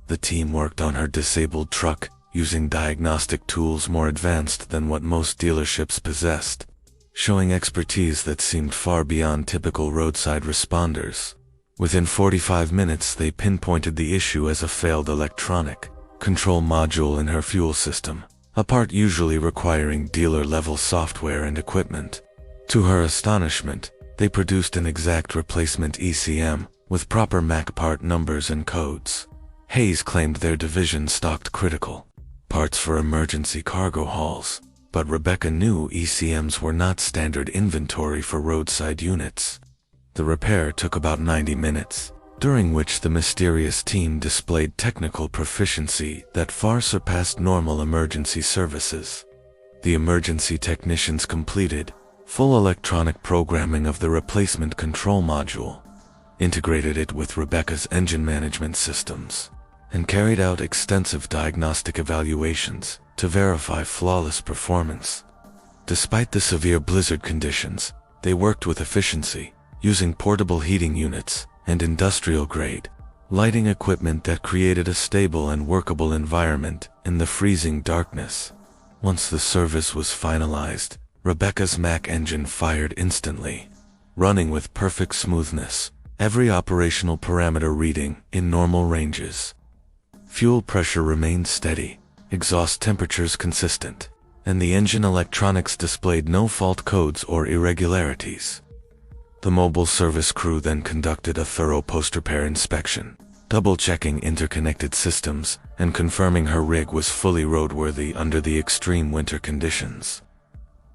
The team worked on her disabled truck, using diagnostic tools more advanced than what most dealerships possessed, showing expertise that seemed far beyond typical roadside responders. Within 45 minutes, they pinpointed the issue as a failed electronic control module in her fuel system, a part usually requiring dealer-level software and equipment. To her astonishment, they produced an exact replacement ECM with proper MAC part numbers and codes. Hayes claimed their division stocked critical parts for emergency cargo hauls, but Rebecca knew ECMs were not standard inventory for roadside units. The repair took about 90 minutes, during which the mysterious team displayed technical proficiency that far surpassed normal emergency services. The emergency technicians completed full electronic programming of the replacement control module, integrated it with Rebecca's engine management systems, and carried out extensive diagnostic evaluations to verify flawless performance. Despite the severe blizzard conditions, they worked with efficiency, using portable heating units and industrial-grade lighting equipment that created a stable and workable environment in the freezing darkness. Once the service was finalized, Rebecca's Mac engine fired instantly, running with perfect smoothness, every operational parameter reading in normal ranges. Fuel pressure remained steady, exhaust temperatures consistent, and the engine electronics displayed no fault codes or irregularities. The mobile service crew then conducted a thorough post-repair inspection, double-checking interconnected systems and confirming her rig was fully roadworthy under the extreme winter conditions.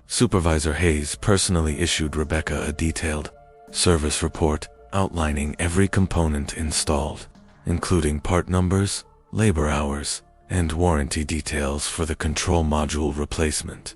Supervisor Hayes personally issued Rebecca a detailed service report outlining every component installed, including part numbers, labor hours, and warranty details for the control module replacement.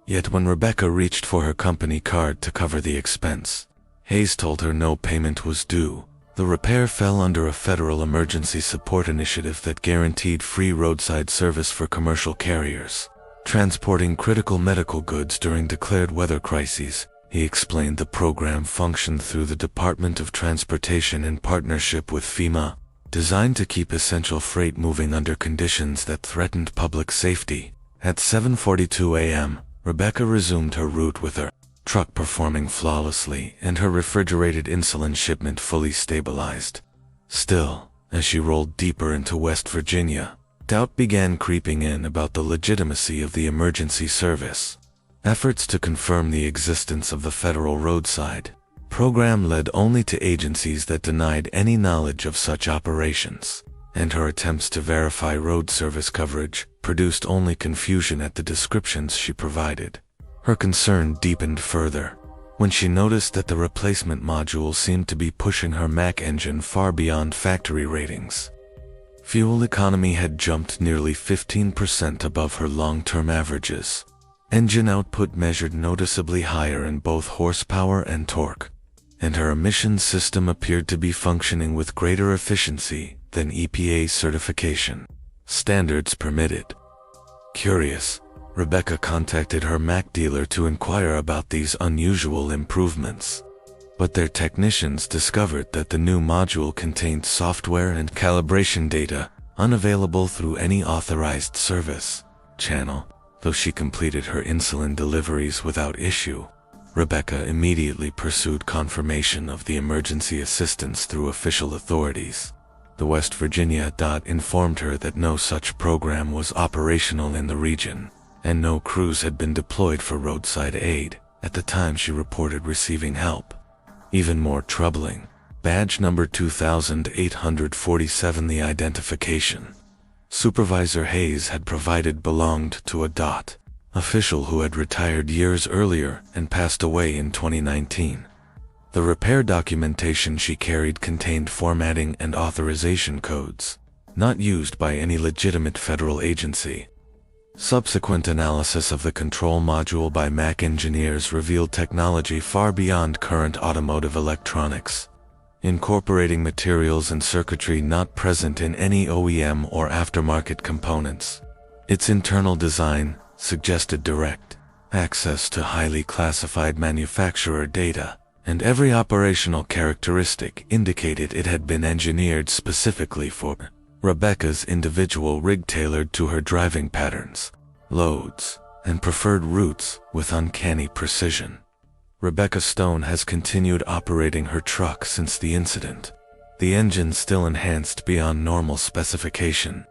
Yet when Rebecca reached for her company card to cover the expense, Hayes told her no payment was due. The repair fell under a federal emergency support initiative that guaranteed free roadside service for commercial carriers transporting critical medical goods during declared weather crises. He explained the program functioned through the Department of Transportation in partnership with FEMA, designed to keep essential freight moving under conditions that threatened public safety. At 7:42 a.m., Rebecca resumed her route with her truck performing flawlessly and her refrigerated insulin shipment fully stabilized. Still, as she rolled deeper into West Virginia, doubt began creeping in about the legitimacy of the emergency service. Efforts to confirm the existence of the federal roadside program led only to agencies that denied any knowledge of such operations, and her attempts to verify road service coverage produced only confusion at the descriptions she provided. Her concern deepened further when she noticed that the replacement module seemed to be pushing her Mac engine far beyond factory ratings. Fuel economy had jumped nearly 15% above her long-term averages. Engine output measured noticeably higher in both horsepower and torque, and her emissions system appeared to be functioning with greater efficiency than EPA certification standards permitted. Curious, Rebecca contacted her Mac dealer to inquire about these unusual improvements, but their technicians discovered that the new module contained software and calibration data unavailable through any authorized service channel. Though she completed her insulin deliveries without issue, Rebecca immediately pursued confirmation of the emergency assistance through official authorities. The West Virginia DOT informed her that no such program was operational in the region, and no crews had been deployed for roadside aid at the time she reported receiving help. Even more troubling, badge number 2847, the identification Supervisor Hayes had provided, belonged to a DOT official who had retired years earlier and passed away in 2019. The repair documentation she carried contained formatting and authorization codes, not used by any legitimate federal agency. Subsequent analysis of the control module by Mac engineers revealed technology far beyond current automotive electronics, incorporating materials and circuitry not present in any OEM or aftermarket components. Its internal design suggested direct access to highly classified manufacturer data, and every operational characteristic indicated it had been engineered specifically for Rebecca's individual rig, tailored to her driving patterns, loads, and preferred routes with uncanny precision. Rebecca Stone has continued operating her truck since the incident. The engine still enhanced beyond normal specification,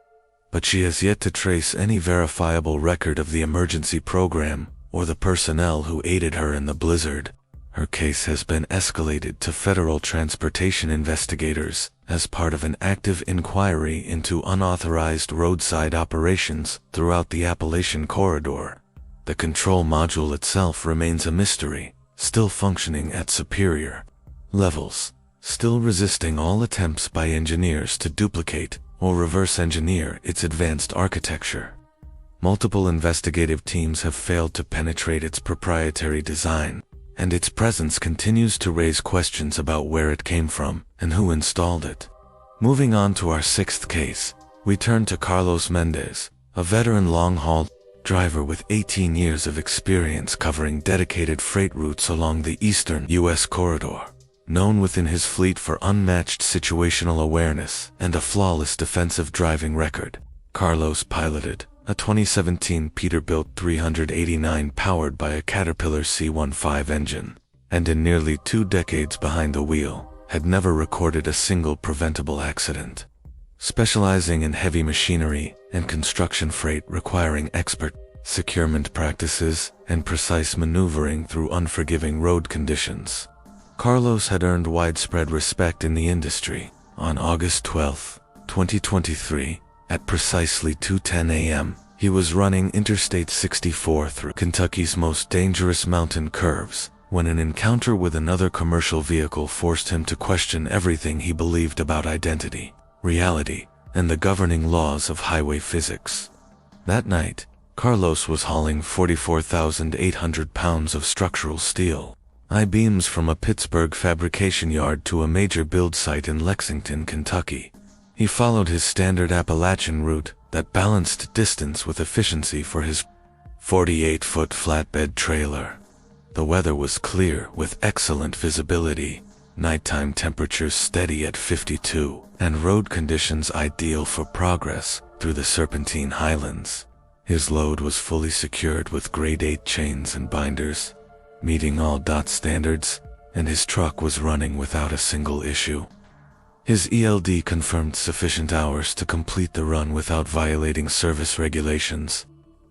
but she has yet to trace any verifiable record of the emergency program or the personnel who aided her in the blizzard. Her case has been escalated to federal transportation investigators as part of an active inquiry into unauthorized roadside operations throughout the Appalachian corridor. The control module itself remains a mystery, still functioning at superior levels, still resisting all attempts by engineers to duplicate or reverse engineer its advanced architecture. Multiple investigative teams have failed to penetrate its proprietary design, and its presence continues to raise questions about where it came from and who installed it. Moving on to our sixth case, we turn to Carlos Mendez, a veteran long-haul driver with 18 years of experience covering dedicated freight routes along the eastern U.S. corridor. Known within his fleet for unmatched situational awareness and a flawless defensive driving record, Carlos piloted a 2017 Peterbilt 389 powered by a Caterpillar C15 engine, and in nearly 2 decades behind the wheel, had never recorded a single preventable accident. Specializing in heavy machinery and construction freight requiring expert securement practices and precise maneuvering through unforgiving road conditions, Carlos had earned widespread respect in the industry. On August 12, 2023, at precisely 2:10 a.m., he was running Interstate 64 through Kentucky's most dangerous mountain curves when an encounter with another commercial vehicle forced him to question everything he believed about identity, reality, and the governing laws of highway physics. That night, Carlos was hauling 44,800 pounds of structural steel, I-beams from a Pittsburgh fabrication yard to a major build site in Lexington, Kentucky. He followed his standard Appalachian route that balanced distance with efficiency for his 48-foot flatbed trailer. The weather was clear with excellent visibility, nighttime temperatures steady at 52, and road conditions ideal for progress through the serpentine highlands. His load was fully secured with grade 8 chains and binders, meeting all DOT standards, and his truck was running without a single issue. His ELD confirmed sufficient hours to complete the run without violating service regulations.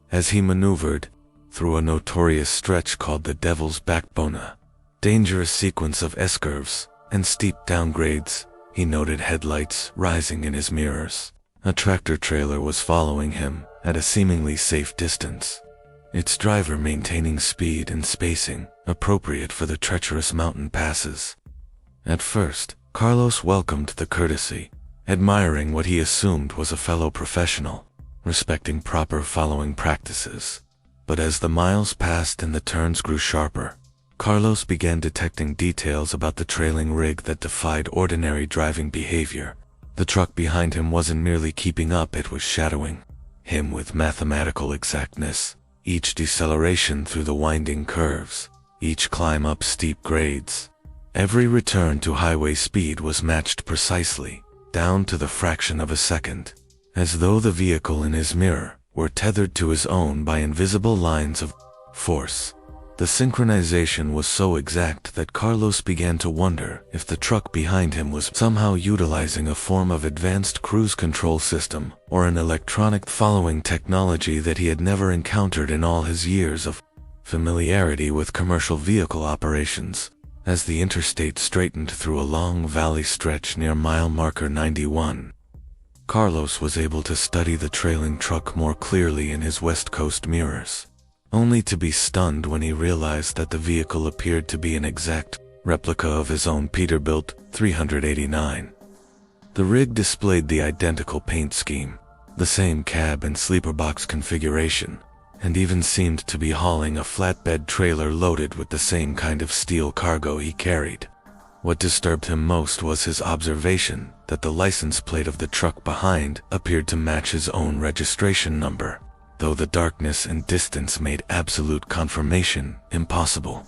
As he maneuvered through a notorious stretch called the Devil's Backbone, a dangerous sequence of S-curves and steep downgrades, he noted headlights rising in his mirrors. A tractor-trailer was following him at a seemingly safe distance, its driver maintaining speed and spacing appropriate for the treacherous mountain passes. At first, Carlos welcomed the courtesy, admiring what he assumed was a fellow professional, respecting proper following practices. But as the miles passed and the turns grew sharper, Carlos began detecting details about the trailing rig that defied ordinary driving behavior. The truck behind him wasn't merely keeping up, it was shadowing him with mathematical exactness. Each deceleration through the winding curves, each climb up steep grades, every return to highway speed was matched precisely, down to the fraction of a second, as though the vehicle in his mirror were tethered to his own by invisible lines of force. The synchronization was so exact that Carlos began to wonder if the truck behind him was somehow utilizing a form of advanced cruise control system or an electronic following technology that he had never encountered in all his years of familiarity with commercial vehicle operations. As the interstate straightened through a long valley stretch near mile marker 91, Carlos was able to study the trailing truck more clearly in his West Coast mirrors, only to be stunned when he realized that the vehicle appeared to be an exact replica of his own Peterbilt 389. The rig displayed the identical paint scheme, the same cab and sleeper box configuration, and even seemed to be hauling a flatbed trailer loaded with the same kind of steel cargo he carried. What disturbed him most was his observation that the license plate of the truck behind appeared to match his own registration number, though the darkness and distance made absolute confirmation impossible.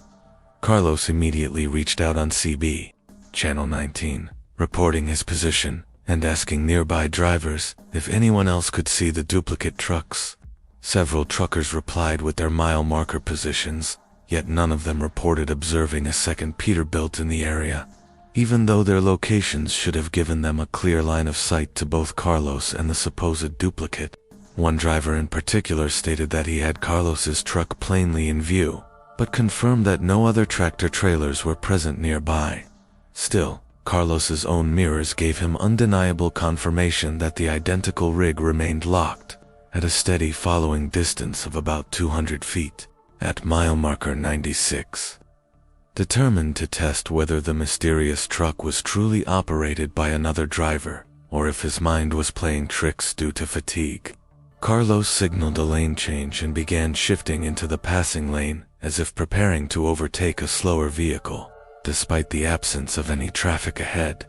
Carlos immediately reached out on CB, Channel 19, reporting his position and asking nearby drivers if anyone else could see the duplicate trucks. Several truckers replied with their mile marker positions, yet none of them reported observing a second Peterbilt in the area, even though their locations should have given them a clear line of sight to both Carlos and the supposed duplicate. One driver in particular stated that he had Carlos's truck plainly in view, but confirmed that no other tractor-trailers were present nearby. Still, Carlos's own mirrors gave him undeniable confirmation that the identical rig remained locked at a steady following distance of about 200 feet, at mile marker 96. Determined to test whether the mysterious truck was truly operated by another driver, or if his mind was playing tricks due to fatigue, Carlos signaled a lane change and began shifting into the passing lane as if preparing to overtake a slower vehicle. Despite the absence of any traffic ahead,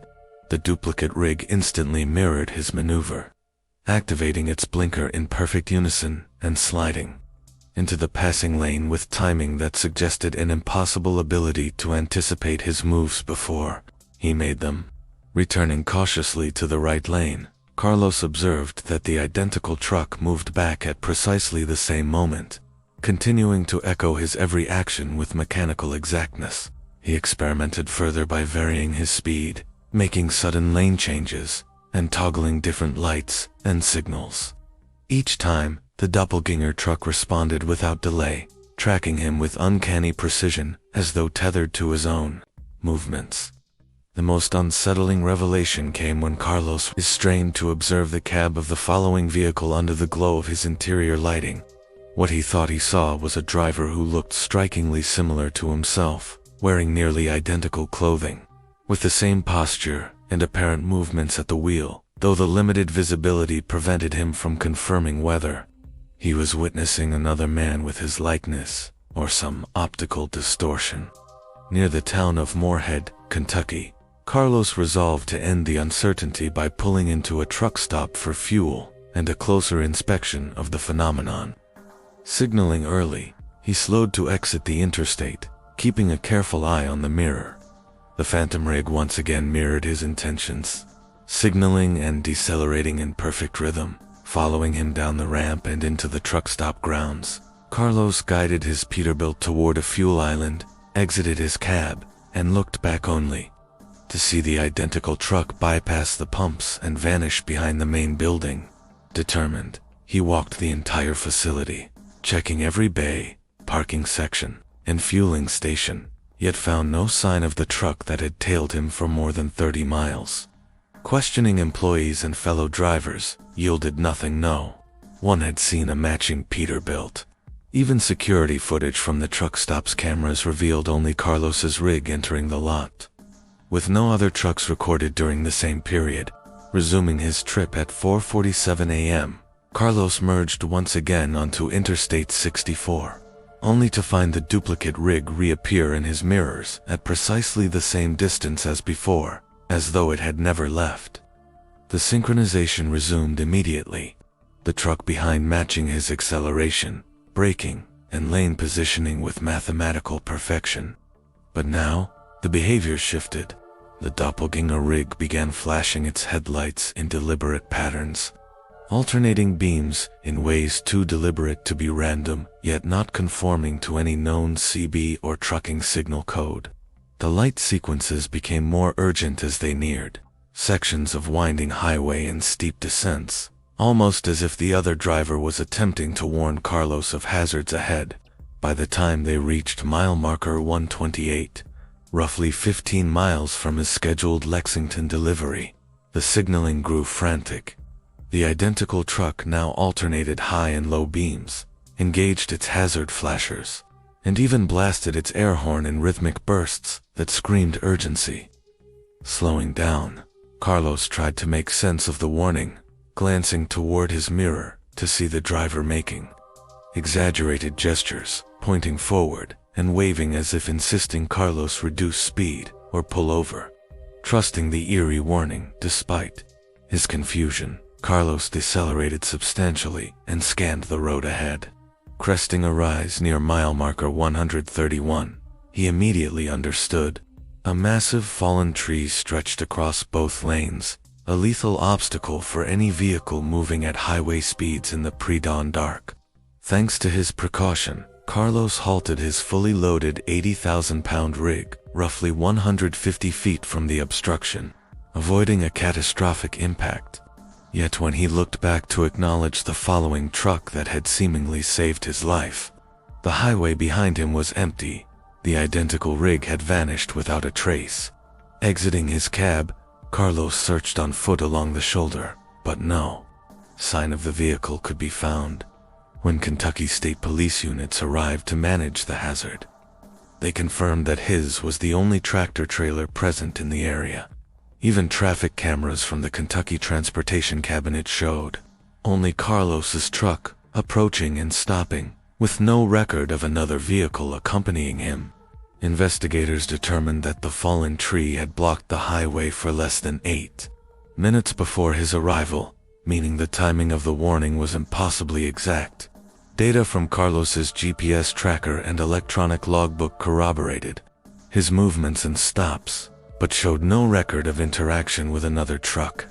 the duplicate rig instantly mirrored his maneuver, activating its blinker in perfect unison and sliding into the passing lane with timing that suggested an impossible ability to anticipate his moves before he made them. Returning cautiously to the right lane, Carlos observed that the identical truck moved back at precisely the same moment, continuing to echo his every action with mechanical exactness. He experimented further by varying his speed, making sudden lane changes, and toggling different lights and signals. Each time, the doppelganger truck responded without delay, tracking him with uncanny precision as though tethered to his own movements. The most unsettling revelation came when Carlos was strained to observe the cab of the following vehicle under the glow of his interior lighting. What he thought he saw was a driver who looked strikingly similar to himself, wearing nearly identical clothing, with the same posture and apparent movements at the wheel, though the limited visibility prevented him from confirming whether he was witnessing another man with his likeness or some optical distortion. Near the town of Moorhead, Kentucky, Carlos resolved to end the uncertainty by pulling into a truck stop for fuel and a closer inspection of the phenomenon. Signaling early, he slowed to exit the interstate, keeping a careful eye on the mirror. The phantom rig once again mirrored his intentions, signaling and decelerating in perfect rhythm. Following him down the ramp and into the truck stop grounds, Carlos guided his Peterbilt toward a fuel island, exited his cab, and looked back only to see the identical truck bypass the pumps and vanish behind the main building. Determined, he walked the entire facility, checking every bay, parking section, and fueling station, yet found no sign of the truck that had tailed him for more than 30 miles. Questioning employees and fellow drivers yielded nothing. No one had seen a matching Peterbilt. Even security footage from the truck stop's cameras revealed only Carlos's rig entering the lot, with no other trucks recorded during the same period. Resuming his trip at 4:47 a.m., Carlos merged once again onto Interstate 64, only to find the duplicate rig reappear in his mirrors at precisely the same distance as before, as though it had never left. The synchronization resumed immediately, the truck behind matching his acceleration, braking, and lane positioning with mathematical perfection. But now, the behavior shifted. The doppelganger rig began flashing its headlights in deliberate patterns, alternating beams in ways too deliberate to be random, yet not conforming to any known CB or trucking signal code. The light sequences became more urgent as they neared sections of winding highway and steep descents, almost as if the other driver was attempting to warn Carlos of hazards ahead. By the time they reached mile marker 128, roughly 15 miles from his scheduled Lexington delivery, the signaling grew frantic. The identical truck now alternated high and low beams, engaged its hazard flashers, and even blasted its air horn in rhythmic bursts that screamed urgency. Slowing down, Carlos tried to make sense of the warning, glancing toward his mirror to see the driver making exaggerated gestures, pointing forward and waving as if insisting Carlos reduce speed or pull over. Trusting the eerie warning despite his confusion, Carlos decelerated substantially and scanned the road ahead. Cresting a rise near mile marker 131, He immediately understood. A massive fallen tree stretched across both lanes, a lethal obstacle for any vehicle moving at highway speeds in the pre-dawn dark. Thanks to his precaution, Carlos halted his fully loaded 80,000-pound rig, roughly 150 feet from the obstruction, avoiding a catastrophic impact. Yet when he looked back to acknowledge the following truck that had seemingly saved his life, the highway behind him was empty. The identical rig had vanished without a trace. Exiting his cab, Carlos searched on foot along the shoulder, but no sign of the vehicle could be found. When Kentucky State Police units arrived to manage the hazard, they confirmed that his was the only tractor-trailer present in the area. Even traffic cameras from the Kentucky Transportation Cabinet showed only Carlos's truck approaching and stopping, with no record of another vehicle accompanying him. Investigators determined that the fallen tree had blocked the highway for less than 8 minutes before his arrival, meaning the timing of the warning was impossibly exact. Data from Carlos's GPS tracker and electronic logbook corroborated his movements and stops, but showed no record of interaction with another truck.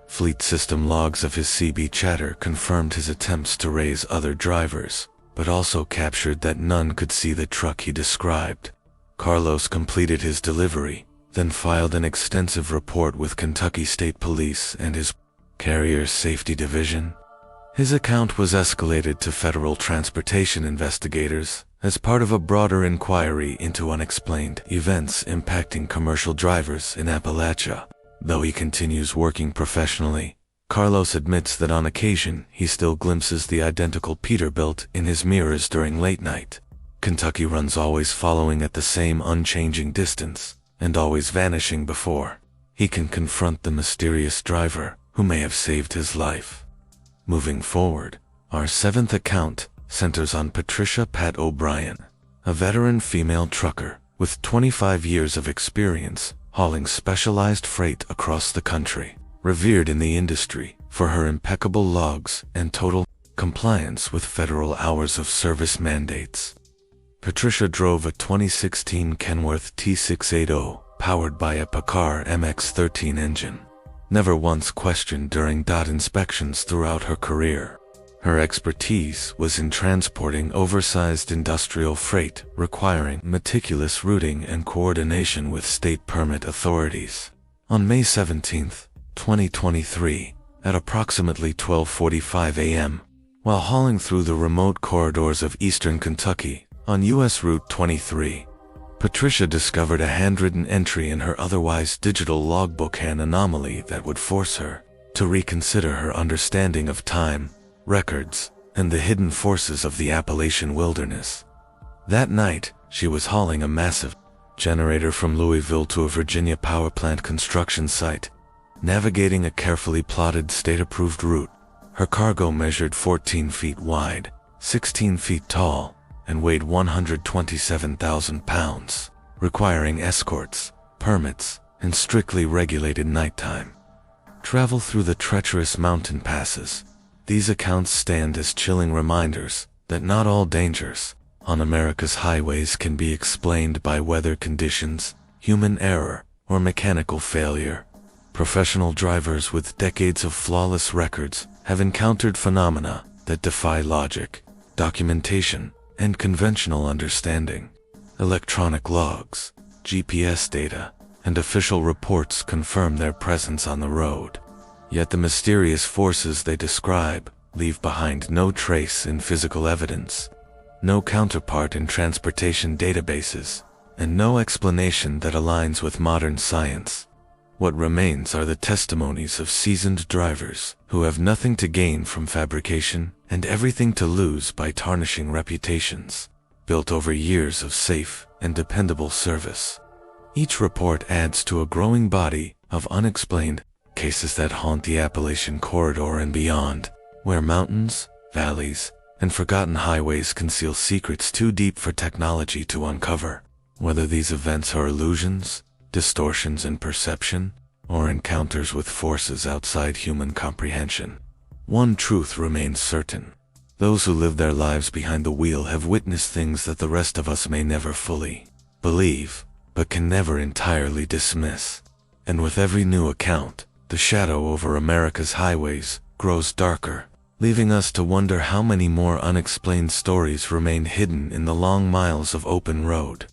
Fleet system logs of his CB chatter confirmed his attempts to raise other drivers, but also captured that none could see the truck he described. Carlos completed his delivery, then filed an extensive report with Kentucky State Police and his Carrier Safety Division. His account was escalated to federal transportation investigators as part of a broader inquiry into unexplained events impacting commercial drivers in Appalachia. Though he continues working professionally, Carlos admits that on occasion he still glimpses the identical Peterbilt in his mirrors during late night. Kentucky runs always following at the same unchanging distance, and always vanishing before he can confront the mysterious driver who may have saved his life. Moving forward, our 7th account centers on Patricia Pat O'Brien, a veteran female trucker with 25 years of experience hauling specialized freight across the country, revered in the industry for her impeccable logs and total compliance with federal hours of service mandates. Patricia drove a 2016 Kenworth T680 powered by a Packard MX-13 engine, never once questioned during DOT inspections throughout her career. Her expertise was in transporting oversized industrial freight requiring meticulous routing and coordination with state permit authorities. On May 17, 2023, at approximately 12:45 a.m., while hauling through the remote corridors of eastern Kentucky on U.S. Route 23, Patricia discovered a handwritten entry in her otherwise digital logbook, an anomaly that would force her to reconsider her understanding of time, records, and the hidden forces of the Appalachian wilderness. That night, she was hauling a massive generator from Louisville to a Virginia power plant construction site. Navigating a carefully plotted state-approved route, her cargo measured 14 feet wide, 16 feet tall, and weighed 127,000 pounds, requiring escorts, permits, and strictly regulated nighttime travel through the treacherous mountain passes. These accounts stand as chilling reminders that not all dangers on America's highways can be explained by weather conditions, human error, or mechanical failure. Professional drivers with decades of flawless records have encountered phenomena that defy logic, documentation, and conventional understanding. Electronic logs, GPS data, and official reports confirm their presence on the road. Yet the mysterious forces they describe leave behind no trace in physical evidence, no counterpart in transportation databases, and no explanation that aligns with modern science. What remains are the testimonies of seasoned drivers who have nothing to gain from fabrication and everything to lose by tarnishing reputations built over years of safe and dependable service. Each report adds to a growing body of unexplained cases that haunt the Appalachian corridor and beyond, where mountains, valleys, and forgotten highways conceal secrets too deep for technology to uncover. Whether these events are illusions, distortions in perception, or encounters with forces outside human comprehension, one truth remains certain. Those who live their lives behind the wheel have witnessed things that the rest of us may never fully believe, but can never entirely dismiss. And with every new account, the shadow over America's highways grows darker, leaving us to wonder how many more unexplained stories remain hidden in the long miles of open road.